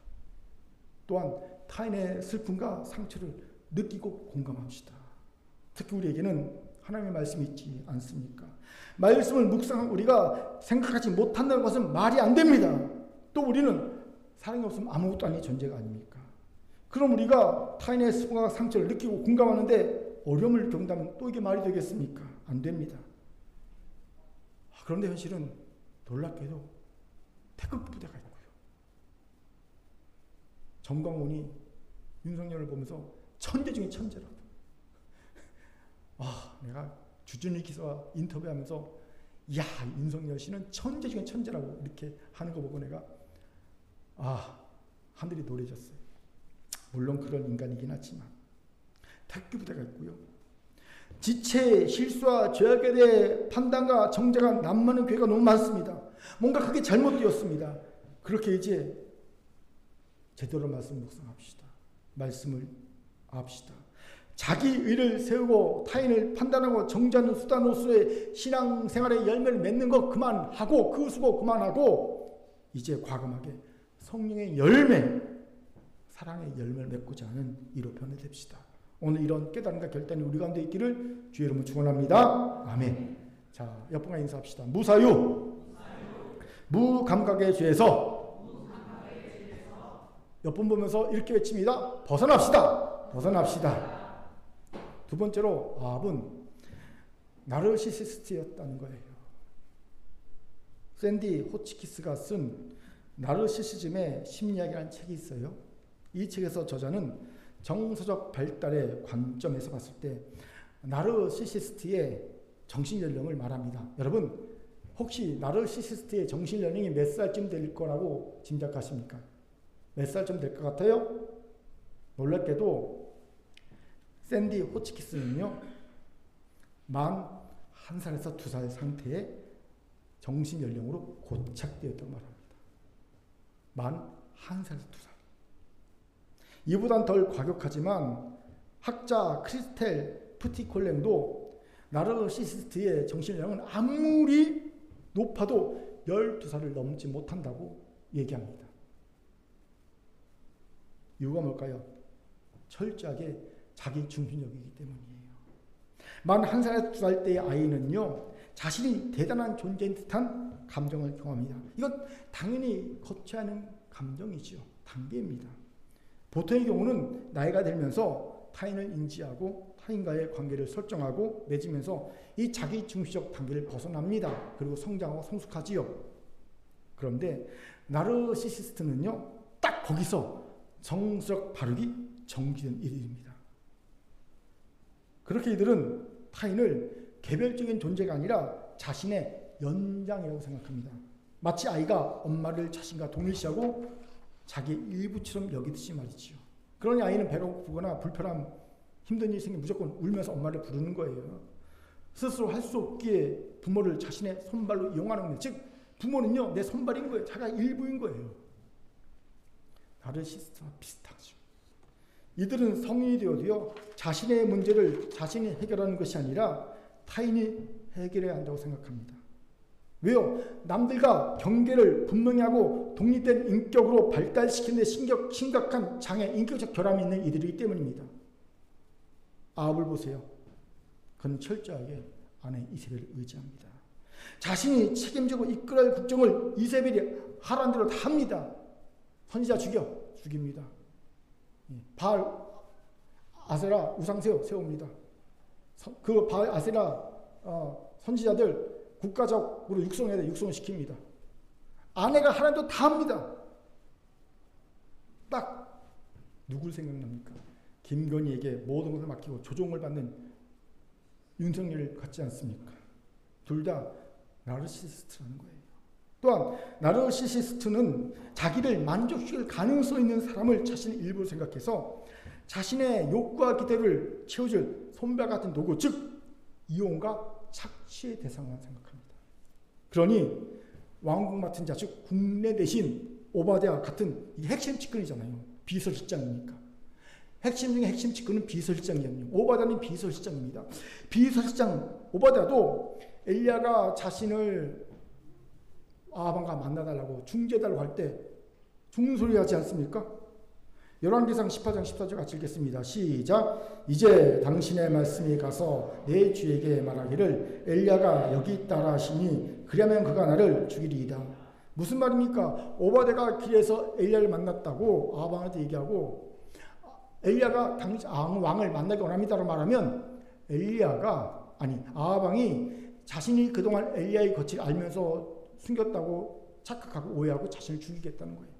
또한 타인의 슬픔과 상처를 느끼고 공감합시다. 특히 우리에게는 하나님의 말씀이 있지 않습니까? 말씀을 묵상한 우리가 생각하지 못한다는 것은 말이 안 됩니다. 또 우리는 사랑이 없으면 아무것도 아닌 존재가 아닙니까? 그럼 우리가 타인의 슬픔과 상처를 느끼고 공감하는데 어려움을 겪는다면 또 이게 말이 되겠습니까? 안 됩니다. 그런데 현실은 놀랍게도 태극 부대가 있고요. 정광훈이 윤석열을 보면서 천재 중에 천재라고. 내가 주준희 기자와 인터뷰하면서 야, 윤석열 씨는 천재 중에 천재라고 이렇게 하는 거 보고 내가 하늘이 노래졌어요. 물론 그런 인간이긴 하지만 태극 부대가 있고요. 지체, 실수와 죄악에 대해 판단과 정죄가 난무하는 교회가 너무 많습니다. 뭔가 그게 잘못되었습니다. 그렇게 이제 제대로 말씀 묵상합시다. 말씀을 합시다. 자기 의를 세우고 타인을 판단하고 정죄하는 수단으로서의 신앙생활의 열매를 맺는 거 그만하고 그 수고 그만하고 이제 과감하게 성령의 열매, 사랑의 열매를 맺고자 하는 이로 변해됩시다. 오늘 이런 깨달음과 결단이 우리 가운데 있기를 주의 이름으로 축원합니다. 아멘. 자, 옆분과 인사합시다. 무사유, 무감각의 죄에서 옆분 보면서 이렇게 외칩니다. 벗어납시다. 벗어납시다. 두 번째로 아합은 나르시시스트였다는 거예요. 샌디 호치키스가 쓴 나르시시즘의 심리학이라는 책이 있어요. 이 책에서 저자는 정서적 발달의 관점에서 봤을 때 나르시시스트의 정신연령을 말합니다. 여러분, 혹시 나르시시스트의 정신연령이 몇 살쯤 될 거라고 짐작하십니까? 몇 살쯤 될 것 같아요? 놀랍게도 샌디 호치키스는요, 41살에서 2살 상태의 정신연령으로 고착되었다고 말합니다. 41살에서 2살. 이보단 덜 과격하지만 학자 크리스텔 프티콜랭도 나르시시스트의 정신연령은 아무리 높아도 12살을 넘지 못한다고 얘기합니다. 이유가 뭘까요? 철저하게 자기 중심적이기 때문이에요. 41살, 2살 때의 아이는요, 자신이 대단한 존재인 듯한 감정을 경험합니다. 이건 당연히 거쳐야 하는 감정이죠. 단계입니다. 보통의 경우는 나이가 들면서 타인을 인지하고 타인과의 관계를 설정하고 맺으면서 이 자기 중심적 단계를 벗어납니다. 그리고 성장하고 성숙하지요. 그런데 나르시시스트는요, 딱 거기서 정서적 발육이 정지된 이들입니다. 그렇게 이들은 타인을 개별적인 존재가 아니라 자신의 연장이라고 생각합니다. 마치 아이가 엄마를 자신과 동일시하고 자기 일부처럼 여기듯이 말이지요. 그러니 아이는 배가 고프거나 불편함, 힘든 일이 생기면 무조건 울면서 엄마를 부르는 거예요. 스스로 할 수 없기에 부모를 자신의 손발로 이용하는 겁니다. 즉 부모는요, 내 손발인 거예요. 자기가 일부인 거예요. 나르시스트와 비슷하죠. 이들은 성인이 되어도요, 자신의 문제를 자신이 해결하는 것이 아니라 타인이 해결해야 한다고 생각합니다. 왜요? 남들과 경계를 분명히 하고 독립된 인격으로 발달시키는 데 심각한 장애, 인격적 결함이 있는 이들이기 때문입니다. 아합을 보세요. 그는 철저하게 아내 이세벨을 의지합니다. 자신이 책임지고 이끌어야 할 국정을 이세벨이 하라는 대로 다 합니다. 선지자 죽입니다. 바알 아세라 우상 세웁니다. 그 바알 아세라 선지자들 국가적으로 육성을 시킵니다. 아내가 하라는 대로 다 합니다. 딱 누굴 생각납니까? 김건희에게 모든 것을 맡기고 조종을 받는 윤석열을 같지 않습니까? 둘 다 나르시시스트라는 거예요. 또한 나르시시스트는 자기를 만족시킬 가능성 있는 사람을 자신의 일부로 생각해서 자신의 욕구와 기대를 채워줄 손발 같은 도구, 즉 이용과 착취의 대상만 생각합니다. 그러니 왕국 맡은 자, 즉 국내 대신 오바댜 같은 핵심 측근이잖아요. 비서실장입니까? 핵심 중에 핵심 측근은 비서실장이거든요. 오바댜는 비서실장입니다. 비서실장 오바댜도 엘리야가 자신을 아합과 만나달라고 중재달라고 할 때 죽는 소리 하지 않습니까? 열왕기상 18장 14절 같이 읽겠습니다. 시작. 이제 당신의 말씀이 가서 내 주에게 말하기를 엘리야가 여기 있다라 하시니 그러면 그가 나를 죽이리이다. 무슨 말입니까? 오바댜가 길에서 엘리야를 만났다고 아합한테 얘기하고 엘리야가 왕을 만나기 원합니다라고 말하면 아합왕이 자신이 그동안 엘리야의 거취를 알면서 숨겼다고 착각하고 오해하고 자신을 죽이겠다는 거예요.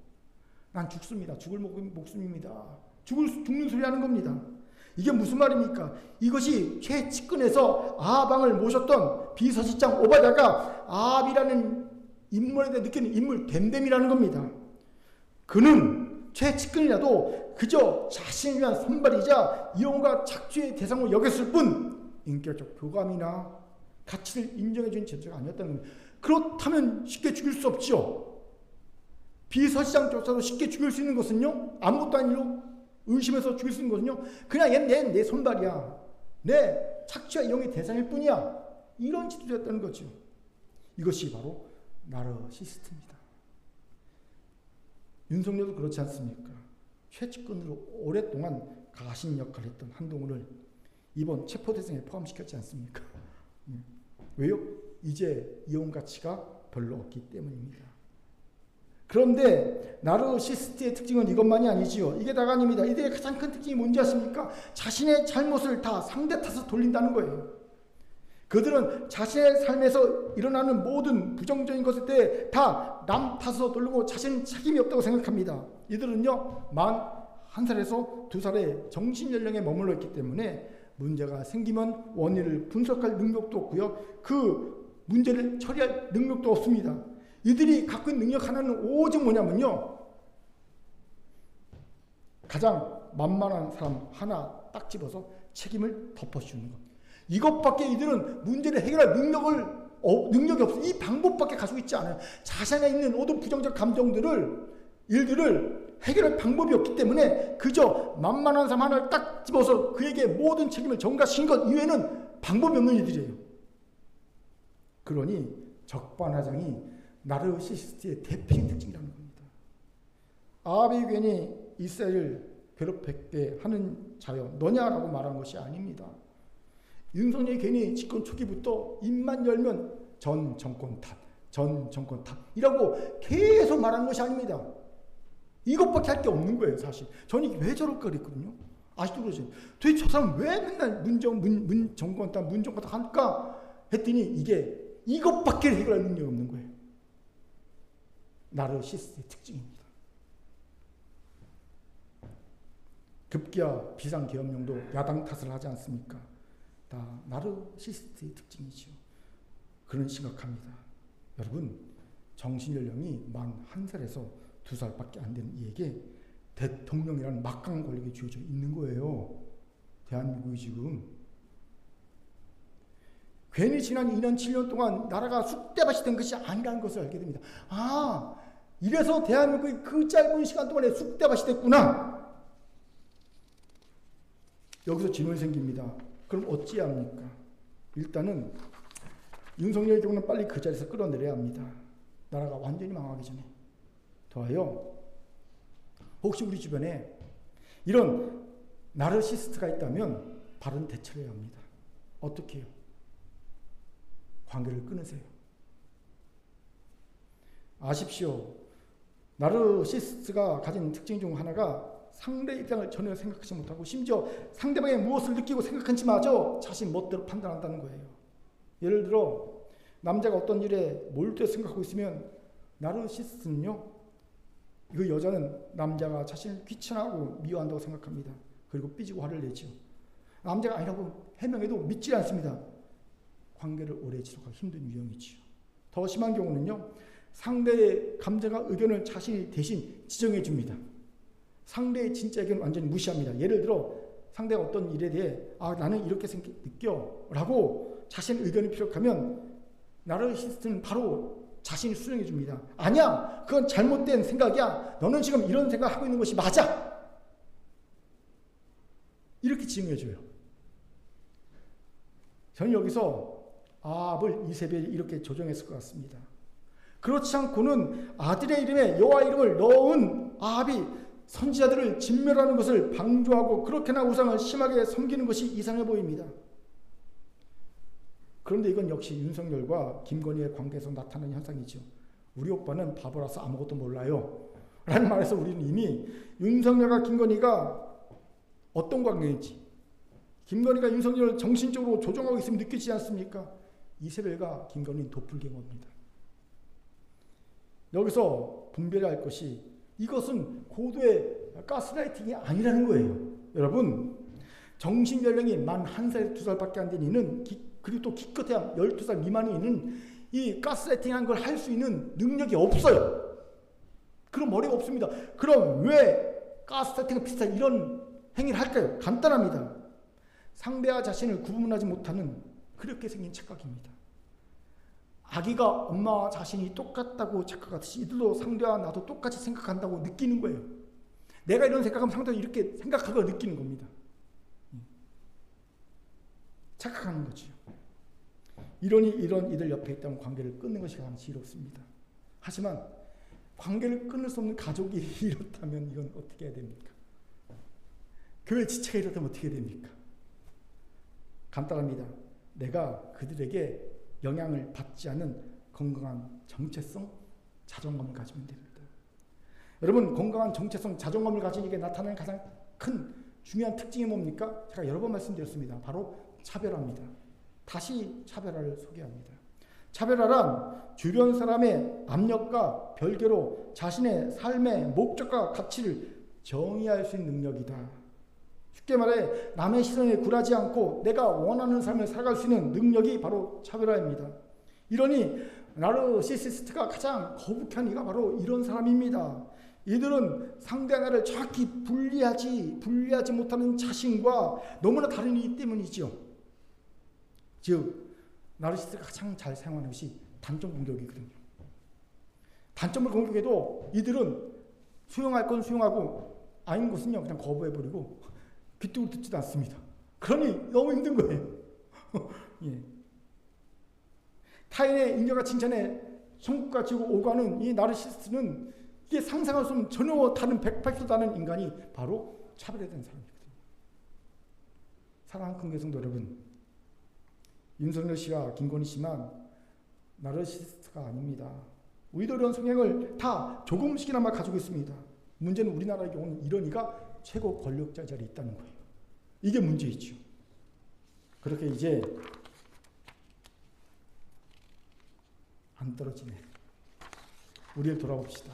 난 죽습니다. 죽을 목숨입니다. 죽는 소리 하는 겁니다. 이게 무슨 말입니까? 이것이 최측근에서 아합왕을 모셨던 비서실장 오바댜가 아합이라는 인물에 대해 느끼는 인물 됨됨이라는 겁니다. 그는 최측근이라도 그저 자신을 위한 선발이자 이용과 착취의 대상으로 여겼을 뿐 인격적 교감이나 가치를 인정해준 제도가 아니었다는 겁니다. 그렇다면 쉽게 죽일 수 없죠. 비서실장조차도 쉽게 죽일 수 있는 것은요, 아무것도 아니로 의심해서 죽일 수 있는 것은요, 그냥 얘는 내 손발이야, 내 착취와 이용의 대상일 뿐이야, 이런 지도자였다는 거죠. 이것이 바로 나르시시스트입니다. 윤석열도 그렇지 않습니까? 최측근으로 오랫동안 가신 역할을 했던 한동훈을 이번 체포 대상에 포함시켰지 않습니까? 왜요? 이제 이용 가치가 별로 없기 때문입니다. 그런데 나르시시스트의 특징은 이것만이 아니지요. 이게 다가 아닙니다. 이들의 가장 큰 특징이 뭔지 아십니까? 자신의 잘못을 다 상대 탓으로 돌린다는 거예요. 그들은 자신의 삶에서 일어나는 모든 부정적인 것에 대해 다 남 탓으로 돌리고 자신은 책임이 없다고 생각합니다. 이들은요, 만 1살에서 2살의 정신연령에 머물러 있기 때문에 문제가 생기면 원인을 분석할 능력도 없고요. 그 문제를 처리할 능력도 없습니다. 이들이 갖고 있는 능력 하나는 오직 뭐냐면요, 가장 만만한 사람 하나 딱 집어서 책임을 덮어주는 것. 이것밖에 이들은 문제를 해결할 능력이 없어. 이 방법밖에 가지고 있지 않아요. 자신에 있는 모든 부정적 일들을 해결할 방법이 없기 때문에 그저 만만한 사람 하나를 딱 집어서 그에게 모든 책임을 전가시킨 것 이외에는 방법이 없는 이들이에요. 그러니 적반하장이 나르시시스트의 대표적인 특징이라는 겁니다. 아합이 괜히 이스라엘을 괴롭게 하는 자여 너냐라고 말한 것이 아닙니다. 윤석열이 괜히 집권 초기부터 입만 열면 전 정권 탓이라고 계속 말하는 것이 아닙니다. 이것밖에 할 게 없는 거예요, 사실. 저는 이게 왜 저럴까 그랬거든요. 아직도 그러죠. 도대체 저 사람 왜 맨날 문정권 탓 할까 했더니 이게 이것밖에 해결할 능력이 없는 거예요. 나르시시스트의 특징입니다. 급기야 비상계엄령도 야당 탓을 하지 않습니까? 다 나르시시스트의 특징이죠. 그런 심각합니다. 여러분, 정신연령이 만 1살에서 2살밖에 안 되는 이에게 대통령이라는 막강한 권력이 주어져 있는 거예요. 대한민국이 지금 괜히 지난 2년 7년 동안 나라가 쑥대밭이 된 것이 아니라는 것을 알게 됩니다. 아, 이래서 대한민국이 그 짧은 시간 동안에 쑥대밭이 됐구나. 여기서 질문이 생깁니다. 그럼 어찌합니까? 일단은 윤석열 정부는 빨리 그 자리에서 끌어내려야 합니다. 나라가 완전히 망하기 전에. 더하여 혹시 우리 주변에 이런 나르시스트가 있다면 바른 대처를 해야 합니다. 어떻게 해요? 관계를 끊으세요. 아십시오. 나르시스트가 가진 특징 중 하나가 상대의 입장을 전혀 생각하지 못하고 심지어 상대방이 무엇을 느끼고 생각하는지 마저 자신 멋대로 판단한다는 거예요. 예를 들어 남자가 어떤 일에 몰두해 생각하고 있으면 나르시스트는요, 그 여자는 남자가 자신을 귀찮아하고 미워한다고 생각합니다. 그리고 삐지고 화를 내죠. 남자가 아니라고 해명해도 믿지 않습니다. 관계를 오래 지속하기 힘든 유형이지요. 더 심한 경우는요, 상대의 감정과 의견을 자신이 대신 지정해 줍니다. 상대의 진짜 의견을 완전히 무시합니다. 예를 들어 상대가 어떤 일에 대해 나는 이렇게 느껴 라고 자신의 의견이 피력하면 나르시스트는 바로 자신이 수정해 줍니다. 아니야, 그건 잘못된 생각이야. 너는 지금 이런 생각하고 있는 것이 맞아. 이렇게 지정해 줘요. 저는 여기서 아합을 이세벨이 이렇게 조정했을 것 같습니다. 그렇지 않고는 아들의 이름에 여호와 이름을 넣은 아합이 선지자들을 진멸하는 것을 방조하고 그렇게나 우상을 심하게 섬기는 것이 이상해 보입니다. 그런데 이건 역시 윤석열과 김건희의 관계에서 나타나는 현상이죠. 우리 오빠는 바보라서 아무것도 몰라요 라는 말에서 우리는 이미 윤석열과 김건희가 어떤 관계인지, 김건희가 윤석열을 정신적으로 조종하고 있으면 느끼지 않습니까? 이세벨과 김건희는 도플갱어입니다. 여기서 분별해야 할 것이 이것은 고도의 가스라이팅이 아니라는 거예요. 여러분, 정신연령이 만 1살, 2살밖에 안 된 이는 그리고 또 기껏해야 12살 미만의 이는 이 가스라이팅한 걸 할 수 있는 능력이 없어요. 그런 머리가 없습니다. 그럼 왜 가스라이팅과 비슷한 이런 행위를 할까요? 간단합니다. 상대와 자신을 구분하지 못하는 그렇게 생긴 착각입니다. 아기가 엄마와 자신이 똑같다고 착각하듯이 이들도 상대와 나도 똑같이 생각한다고 느끼는 거예요. 내가 이런 생각하면 상대도 이렇게 생각하고 느끼는 겁니다. 착각하는 거죠. 이런 이들 옆에 있다면 관계를 끊는 것이 가장 지혜롭습니다. 하지만 관계를 끊을 수 없는 가족이 이렇다면 이건 어떻게 해야 됩니까? 교회 지체가 이렇다면 어떻게 해야 됩니까? 간단합니다. 내가 그들에게 영향을 받지 않은 건강한 정체성, 자존감을 가지면 됩니다. 여러분, 건강한 정체성, 자존감을 가진 이게 나타나는 가장 큰 중요한 특징이 뭡니까? 제가 여러 번 말씀드렸습니다. 바로 차별화입니다. 다시 차별화를 소개합니다. 차별화란 주변 사람의 압력과 별개로 자신의 삶의 목적과 가치를 정의할 수 있는 능력이다. 쉽게 말해 남의 시선에 굴하지 않고 내가 원하는 삶을 살아갈 수 있는 능력이 바로 차별화입니다. 이러니 나르시시스트가 가장 거북한 이가 바로 이런 사람입니다. 이들은 상대 하나를 정확히 분리하지 못하는 자신과 너무나 다른 이기 때문이죠. 즉 나르시시스트가 가장 잘 사용하는 것이 단점 공격이거든요. 단점을 공격해도 이들은 수용할 건 수용하고 아닌 것은요 그냥 거부해버리고 귀뚱을 듣지도 않습니다. 그러니 너무 힘든 거예요. 예. 타인의 인정과 칭찬에 손꼽아 쥐고 오가는 이 나르시스트는 이게 상상할 수 없는 전혀 다른 180도 다른 인간이 바로 차별화된 사람이거든요. 사랑하는 큰교성도 여러분, 윤석열 씨와 김건희 씨만 나르시스트가 아닙니다. 우리도 이런 성향을 다 조금씩이나마 가지고 있습니다. 문제는 우리나라의 경우는 이런 이가 최고 권력자 자리에 있다는 거예요. 이게 문제이죠. 그렇게 이제 안 떨어지네. 우리를 돌아봅시다.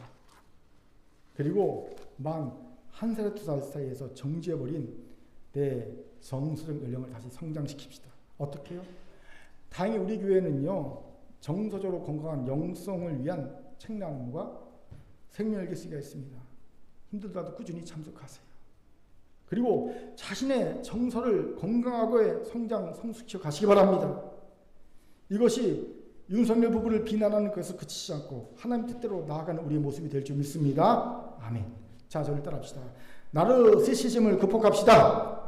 그리고 만 1살, 2살 사이에서 정지해버린 내 정서적 연령을 다시 성장시킵시다. 어떻게 해요? 다행히 우리 교회는요, 정서적으로 건강한 영성을 위한 책나무와 생명일기쓰기가 있습니다. 힘들더라도 꾸준히 참석하세요. 그리고 자신의 정서를 건강하게 성숙시켜 가시기 바랍니다. 이것이 윤석열 부부를 비난하는 것에서 그치지 않고 하나님 뜻대로 나아가는 우리의 모습이 될 줄 믿습니다. 아멘. 자, 저를 따라합시다. 나르시시즘을 극복합시다.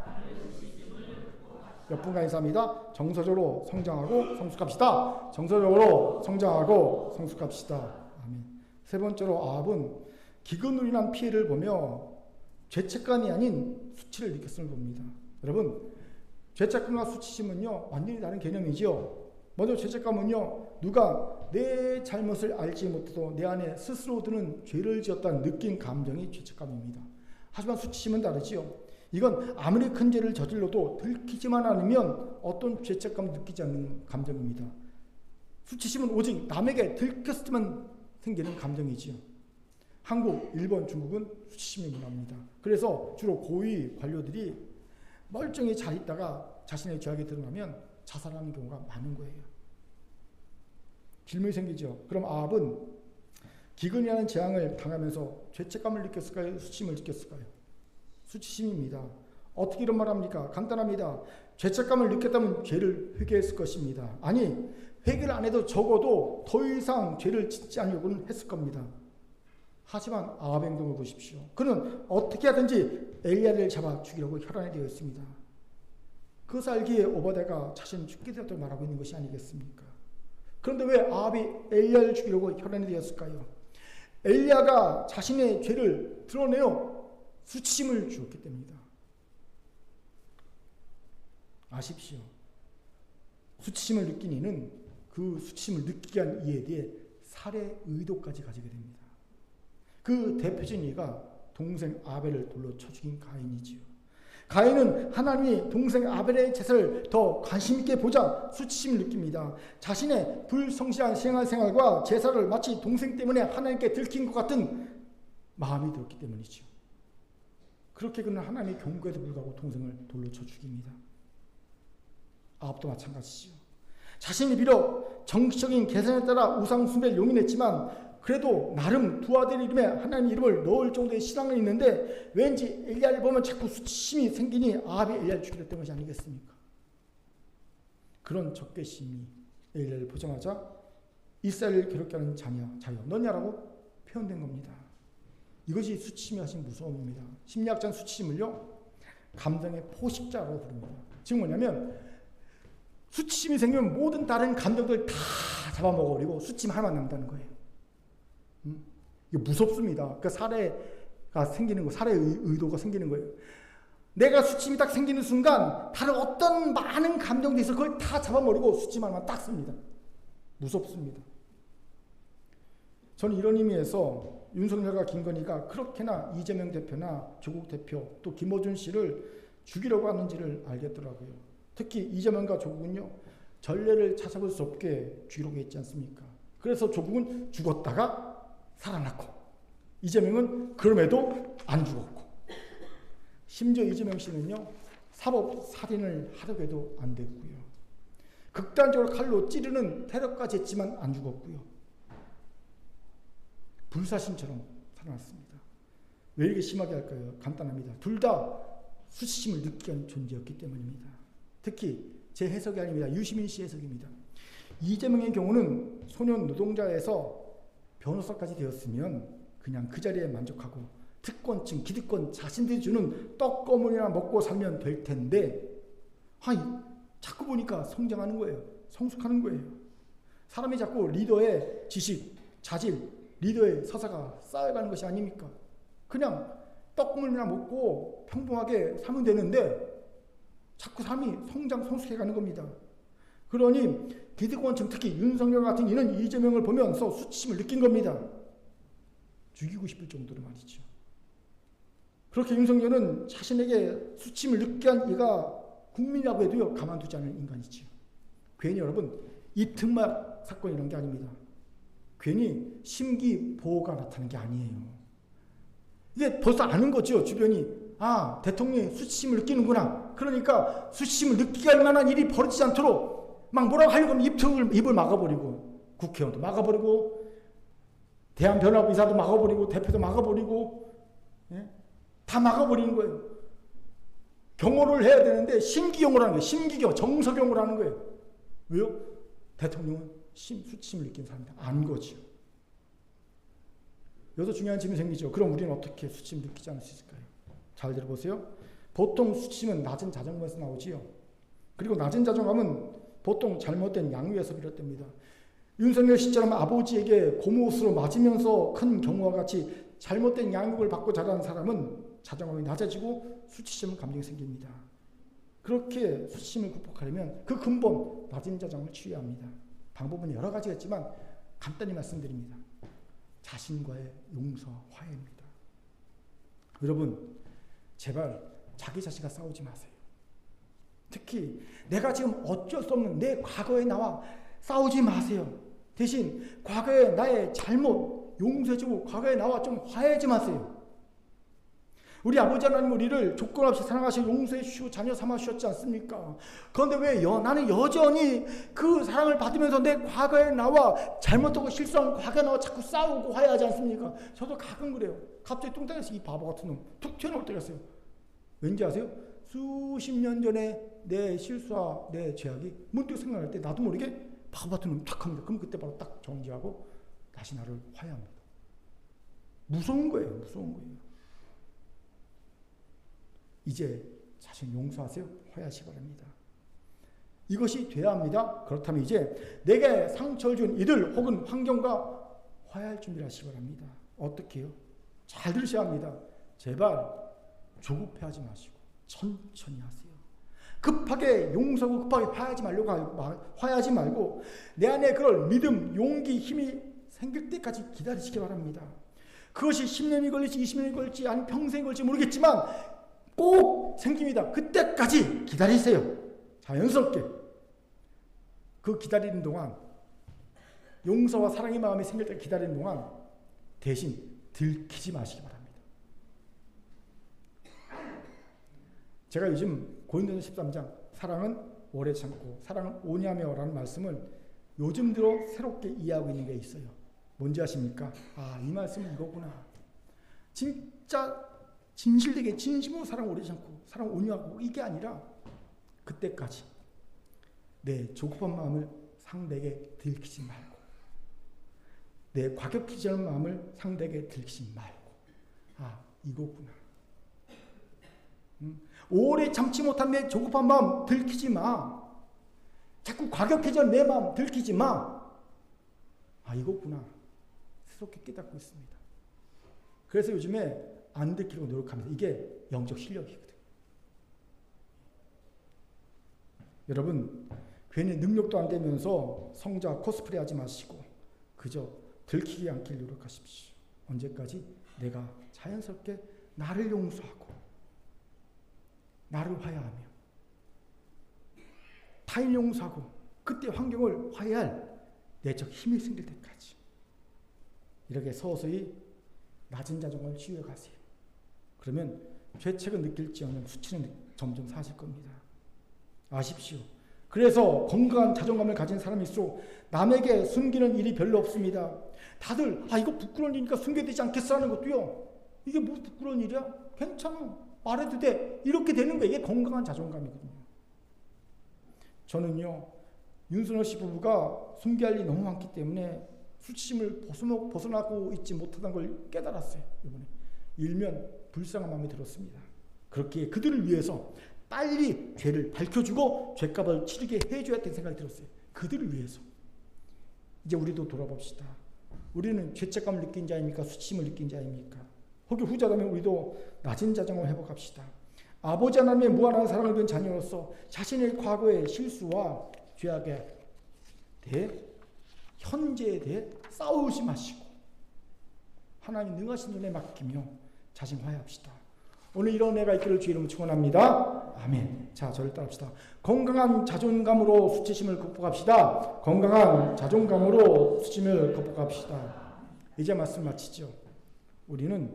몇 분간 인사합니다. 정서적으로 성장하고 성숙합시다. 정서적으로 성장하고 성숙합시다. 아멘. 세 번째로 아합은 기근으로 인한 피해를 보며 죄책감이 아닌 수치를 느꼈음을 봅니다. 여러분, 죄책감과 수치심은요, 완전히 다른 개념이지요. 먼저 죄책감은요, 누가 내 잘못을 알지 못해도 내 안에 스스로 드는 죄를 지었다는 느낀 감정이 죄책감입니다. 하지만 수치심은 다르지요. 이건 아무리 큰 죄를 저질러도 들키지만 않으면 어떤 죄책감을 느끼지 않는 감정입니다. 수치심은 오직 남에게 들켰을 때만 생기는 감정이지요. 한국, 일본, 중국은 수치심이 문화입니다. 그래서 주로 고위 관료들이 멀쩡히 잘 있다가 자신의 죄악이 드러나면 자살하는 경우가 많은 거예요. 질문이 생기죠. 그럼 아합은 기근이라는 재앙을 당하면서 죄책감을 느꼈을까요? 수치심을 느꼈을까요? 수치심입니다. 어떻게 이런 말을 합니까? 간단합니다. 죄책감을 느꼈다면 죄를 회개했을 것입니다. 아니, 회개를 안 해도 적어도 더 이상 죄를 짓지 않으려고는 했을 겁니다. 하지만 아합의 행동을 보십시오. 그는 어떻게 하든지 엘리야를 잡아 죽이려고 혈안이 되어 있습니다. 그것을 알기에 오바댜가 자신은 죽게 되었다고 말하고 있는 것이 아니겠습니까? 그런데 왜 아합이 엘리야를 죽이려고 혈안이 되었을까요? 엘리야가 자신의 죄를 드러내어 수치심을 주었기 때문이다. 아십시오. 수치심을 느낀 이는 그 수치심을 느끼게 한 이에 대해 살해 의도까지 가지게 됩니다. 그 대표적인 이가 동생 아벨을 돌로 쳐 죽인 가인이지요. 가인은 하나님이 동생 아벨의 제사를 더 관심 있게 보자 수치심을 느낍니다. 자신의 불성실한 생활과 제사를 마치 동생 때문에 하나님께 들킨 것 같은 마음이 들었기 때문이죠. 그렇게 그는 하나님의 경고에도 불구하고 동생을 돌로 쳐 죽입니다. 아합도 마찬가지죠. 자신이 비록 정치적인 계산에 따라 우상 숭배를 용인했지만 그래도 나름 두 아들 이름에 하나님 이름을 넣을 정도의 신앙은 있는데 왠지 엘리야를 보면 자꾸 수치심이 생기니 아합이 엘리야를 죽이려 던 것이 아니겠습니까? 그런 적개심이 엘리야를 보자마자 이스라엘을 괴롭게 하는 자여 너냐라고 표현된 겁니다. 이것이 수치심이 하신 무서움입니다. 심리학자는 수치심을요, 감정의 포식자로 부릅니다. 지금 뭐냐면 수치심이 생기면 모든 다른 감정들 다 잡아먹어버리고 수치심 하나만 남다는 거예요. 이게 무섭습니다. 그 살해가 생기는 거, 살해 의도가 생기는 거예요. 내가 수치심이 딱 생기는 순간 다른 어떤 많은 감정들이 있어 그걸 다 잡아버리고 수치심 하나만 딱 씁니다. 무섭습니다. 저는 이런 의미에서 윤석열과 김건희가 그렇게나 이재명 대표나 조국 대표 또 김어준 씨를 죽이려고 하는지를 알겠더라고요. 특히 이재명과 조국은요, 전례를 찾아볼 수 없게 죽이려고 했지 않습니까? 그래서 조국은 죽었다가 살아났고 이재명은 그럼에도 안 죽었고, 심지어 이재명 씨는요, 사법 살인을 하려고 해도 안 됐고요. 극단적으로 칼로 찌르는 테러까지 했지만 안 죽었고요. 불사신처럼 살아났습니다. 왜 이렇게 심하게 할까요? 간단합니다. 둘 다 수치심을 느끼게 한 존재였기 때문입니다. 특히 제 해석이 아닙니다. 유시민 씨 해석입니다. 이재명의 경우는 소년 노동자에서 변호사까지 되었으면 그냥 그 자리에 만족하고 특권층, 기득권 자신들이 주는 떡거물이나 먹고 살면 될 텐데, 자꾸 보니까 성장하는 거예요. 성숙하는 거예요. 사람이 자꾸 리더의 지식, 자질, 리더의 서사가 쌓여가는 것이 아닙니까? 그냥 떡물이나 먹고 평범하게 살면 되는데 자꾸 삶이 성숙해가는 겁니다. 그러니 기득권층, 특히 윤석열 같은 이는 이재명을 보면서 수치심을 느낀 겁니다. 죽이고 싶을 정도로 말이죠. 그렇게 윤석열은 자신에게 수치심을 느끼게 한 이가 국민이라고 해도요, 가만두지 않을 인간이죠. 괜히 여러분, 이특막 사건 이런 게 아닙니다. 괜히 심기보호가 나타나는 게 아니에요. 이게 벌써 아는 거죠, 주변이. 대통령이 수치심을 느끼는구나. 그러니까 수치심을 느끼게 할 만한 일이 벌어지지 않도록 막 뭐라고 하려고 하면 입을 막아버리고, 국회의원도 막아버리고, 대한변협 이사도 막아버리고, 대표도 막아버리고, 다 막아버리는 거예요. 경호를 해야 되는데 심기경호를 하는 거예요. 심기경, 정서경호를 하는 거예요. 왜요? 대통령은 수치심을 느낀 사람이다. 안 거죠. 여기서 중요한 질문이 생기죠. 그럼 우리는 어떻게 수치심을 느끼지 않을 수 있을까요? 잘 들어보세요. 보통 수치심은 낮은 자존감에서 나오지요. 그리고 낮은 자존감은 보통 잘못된 양육에서 비롯됩니다. 윤석열 씨처럼 아버지에게 고무옷으로 맞으면서 큰 경우와 같이 잘못된 양육을 받고 자라는 사람은 자존감이 낮아지고 수치심 감정이 생깁니다. 그렇게 수치심을 극복하려면 그 근본 낮은 자정을 취해야 합니다. 방법은 여러 가지가 있지만 간단히 말씀드립니다. 자신과의 용서, 화해입니다. 여러분, 제발 자기 자신과 싸우지 마세요. 특히 내가 지금 어쩔 수 없는 내 과거에 나와 싸우지 마세요. 대신 과거에 나의 잘못 용서해주고 과거에 나와 좀 화해해 좀 하세요. 우리 아버지 하나님 우리를 조건 없이 사랑하시고 용서해 주시고 자녀 삼아 주셨지 않습니까? 그런데 왜 나는 여전히 그 사랑을 받으면서 내 과거에 나와 잘못하고 실수한 과거에 나와 자꾸 싸우고 화해하지 않습니까? 저도 가끔 그래요. 갑자기 뚱땅해서 이 바보 같은 놈 툭 튀어나올 때가 있어요. 왠지 아세요? 수십 년 전에 내 실수와 내 죄악이 문득 생각날 때 나도 모르게 바보 같은 놈 탁 합니다. 그럼 그때 바로 딱 정지하고 다시 나를 화해합니다. 무서운 거예요. 무서운 거예요. 이제 자신 용서하세요. 화해하시기 바랍니다. 이것이 돼야 합니다. 그렇다면 이제 내게 상처를 준 이들 혹은 환경과 화해할 준비를 하시기 바랍니다. 어떻게 해요? 잘 들으셔야 합니다. 제발 조급해하지 마시고 천천히 하세요. 급하게 용서하고 급하게 화해하지 말고 내 안에 그럴 믿음, 용기, 힘이 생길 때까지 기다리시기 바랍니다. 그것이 10년이 걸릴지 20년이 걸릴지 아니면 평생이 걸릴지 모르겠지만 꼭 생깁니다. 그때까지 기다리세요. 자연스럽게. 그 기다리는 동안 용서와 사랑의 마음이 생길 때 기다리는 동안 대신 들키지 마시기 바랍니다. 제가 요즘 고린도전서 13장 사랑은 오래 참고 사랑은 온유하며라는 말씀을 요즘 들어 새롭게 이해하고 있는 게 있어요. 뭔지 아십니까? 이 말씀은 이거구나. 진짜 진실되게 진심으로 사랑 오래 참고 사랑 온유하고 이게 아니라 그때까지 내 조급한 마음을 상대에게 들키지 말고 내 과격해지지 않은 마음을 상대에게 들키지 말고 이거구나. 오래 참지 못한 내 조급한 마음 들키지 마. 자꾸 과격해지는 내 마음 들키지 마. 이거구나. 새롭게 깨닫고 있습니다. 그래서 요즘에 안 들키려고 노력합니다. 이게 영적 실력이거든요. 여러분, 괜히 능력도 안 되면서 성자 코스프레 하지 마시고 그저 들키지 않길 노력하십시오. 언제까지? 내가 자연스럽게 나를 용서하고 나를 화해하며 타인 용서하고 그때 환경을 화해할 내적 힘이 생길 때까지 이렇게 서서히 낮은 자정을 치유해 가세요. 그러면 죄책은 느낄지언정 수치는 점점 사실 겁니다. 아십시오. 그래서 건강한 자존감을 가진 사람일수록 남에게 숨기는 일이 별로 없습니다. 다들 이거 부끄러운 일이니까 숨겨야 되지 않겠어 하는 것도요. 이게 뭐 부끄러운 일이야? 괜찮아. 말해도 돼. 이렇게 되는 거예요. 이게 건강한 자존감이거든요. 저는요. 윤순호 씨 부부가 숨겨야 할 일이 너무 많기 때문에 수치심을 벗어나고 있지 못하다는 걸 깨달았어요. 이번에. 일면 불쌍한 마음이 들었습니다. 그렇게 그들을 위해서 빨리 죄를 밝혀주고 죄값을 치르게 해줘야 된다는 생각이 들었어요. 그들을 위해서. 이제 우리도 돌아봅시다. 우리는 죄책감을 느낀 자입니까? 수치심을 느낀 자입니까? 혹여 후자라면 우리도 낮은 자정을 회복합시다. 아버지 하나님의 무한한 사랑을 받은 자녀로서 자신의 과거의 실수와 죄악에 대해 현재에 대해 싸우지 마시고 하나님 능하신 눈에 맡기며 자신 화해합시다. 오늘 이런 애가 있기를 주의 이름으로 축원합니다. 아멘. 자, 저를 따라합시다. 건강한 자존감으로 수치심을 극복합시다. 건강한 자존감으로 수치심을 극복합시다. 이제 말씀 마치죠. 우리는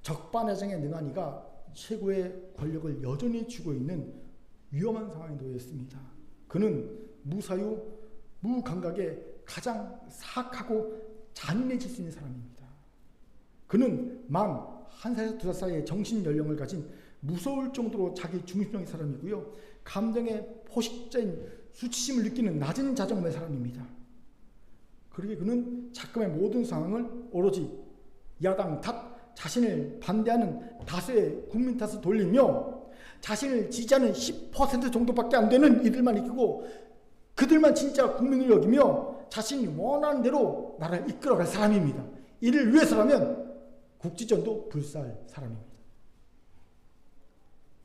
적반하장에 능한 이가 최고의 권력을 여전히 쥐고 있는 위험한 상황에 놓여 있습니다. 그는 무사유, 무감각에 가장 사악하고 잔인해질 수 있는 사람입니다. 그는 만 1살에서 2살 사이의 정신 연령을 가진 무서울 정도로 자기 중심적인 사람이고요. 감정의 포식자인 수치심을 느끼는 낮은 자존감의 사람입니다. 그러기에 그는 자금의 모든 상황을 오로지 야당 탓, 자신을 반대하는 다수의 국민 탓을 돌리며 자신을 지지하는 10% 정도밖에 안 되는 이들만 이기고 그들만 진짜 국민을 여기며 자신이 원하는 대로 나라를 이끌어갈 사람입니다. 이를 위해서라면 국지전도 불사할 사람입니다.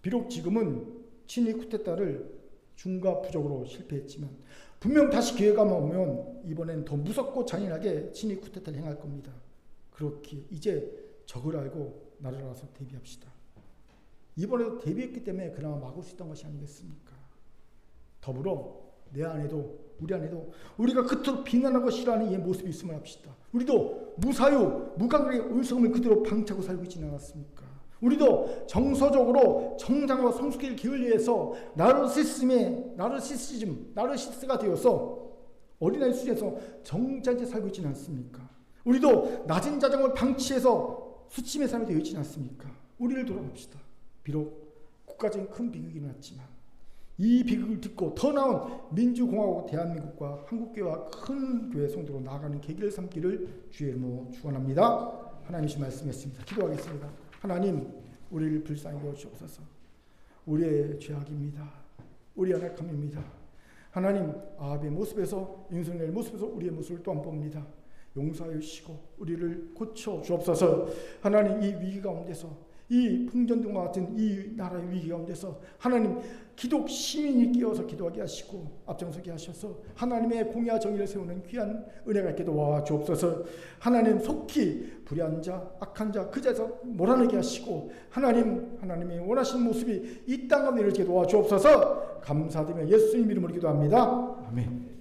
비록 지금은 친위 쿠데타를 중과부적으로 실패했지만 분명 다시 기회가 오면 이번엔 더 무섭고 잔인하게 친위 쿠데타를 행할 겁니다. 그렇게 이제 적을 알고 나를 알아서 대비합시다. 이번에도 대비했기 때문에 그나마 막을 수 있던 것이 아니겠습니까? 더불어 내 안에도 우리 안에도 우리가 그토록 비난하고 싫어하는 이 모습이 있음을 합시다. 우리도 무사유 무감각의 의성을 그대로 방치하고 살고 있지는 않았습니까? 우리도 정서적으로 정당과 성숙의 길을 위해서 나르시스가 되어서 어린아이 수준에서 정자에 살고 있지는 않습니까? 우리도 낮은 자정을 방치해서 수치의 삶이 되어 있지는 않습니까? 우리를 돌아봅시다. 비록 국가적인 큰 비극이 났지만 이 비극을 딛고 더 나은 민주공화국 대한민국과 한국교회와 큰 교회 성도로 나아가는 계기를 삼기를 주의 이름으로 축원합니다. 하나님의 말씀했습니다. 기도하겠습니다. 하나님, 우리를 불쌍히 여주옵소서. 우리의 죄악입니다. 우리의 연약함입니다. 하나님, 아합의 모습에서 윤석열의 모습에서 우리의 모습을 또한 봅니다. 용서하여 주시고 우리를 고쳐 주옵소서. 하나님, 이 위기 가운데서 이 풍전등과 같은 이 나라의 위기 가운데서 하나님 기독 시민이 끼어서 기도하게 하시고 앞장서게 하셔서 하나님의 공의와 정의를 세우는 귀한 은혜가 있게 도와 주옵소서. 하나님, 속히 불의한 자 악한 자 그 자에서 몰아내게 하시고 하나님이 원하시는 모습이 이 땅 가운데 이루어지게 도와 주옵소서. 감사드리며 예수님 이름으로 기도합니다. 아멘.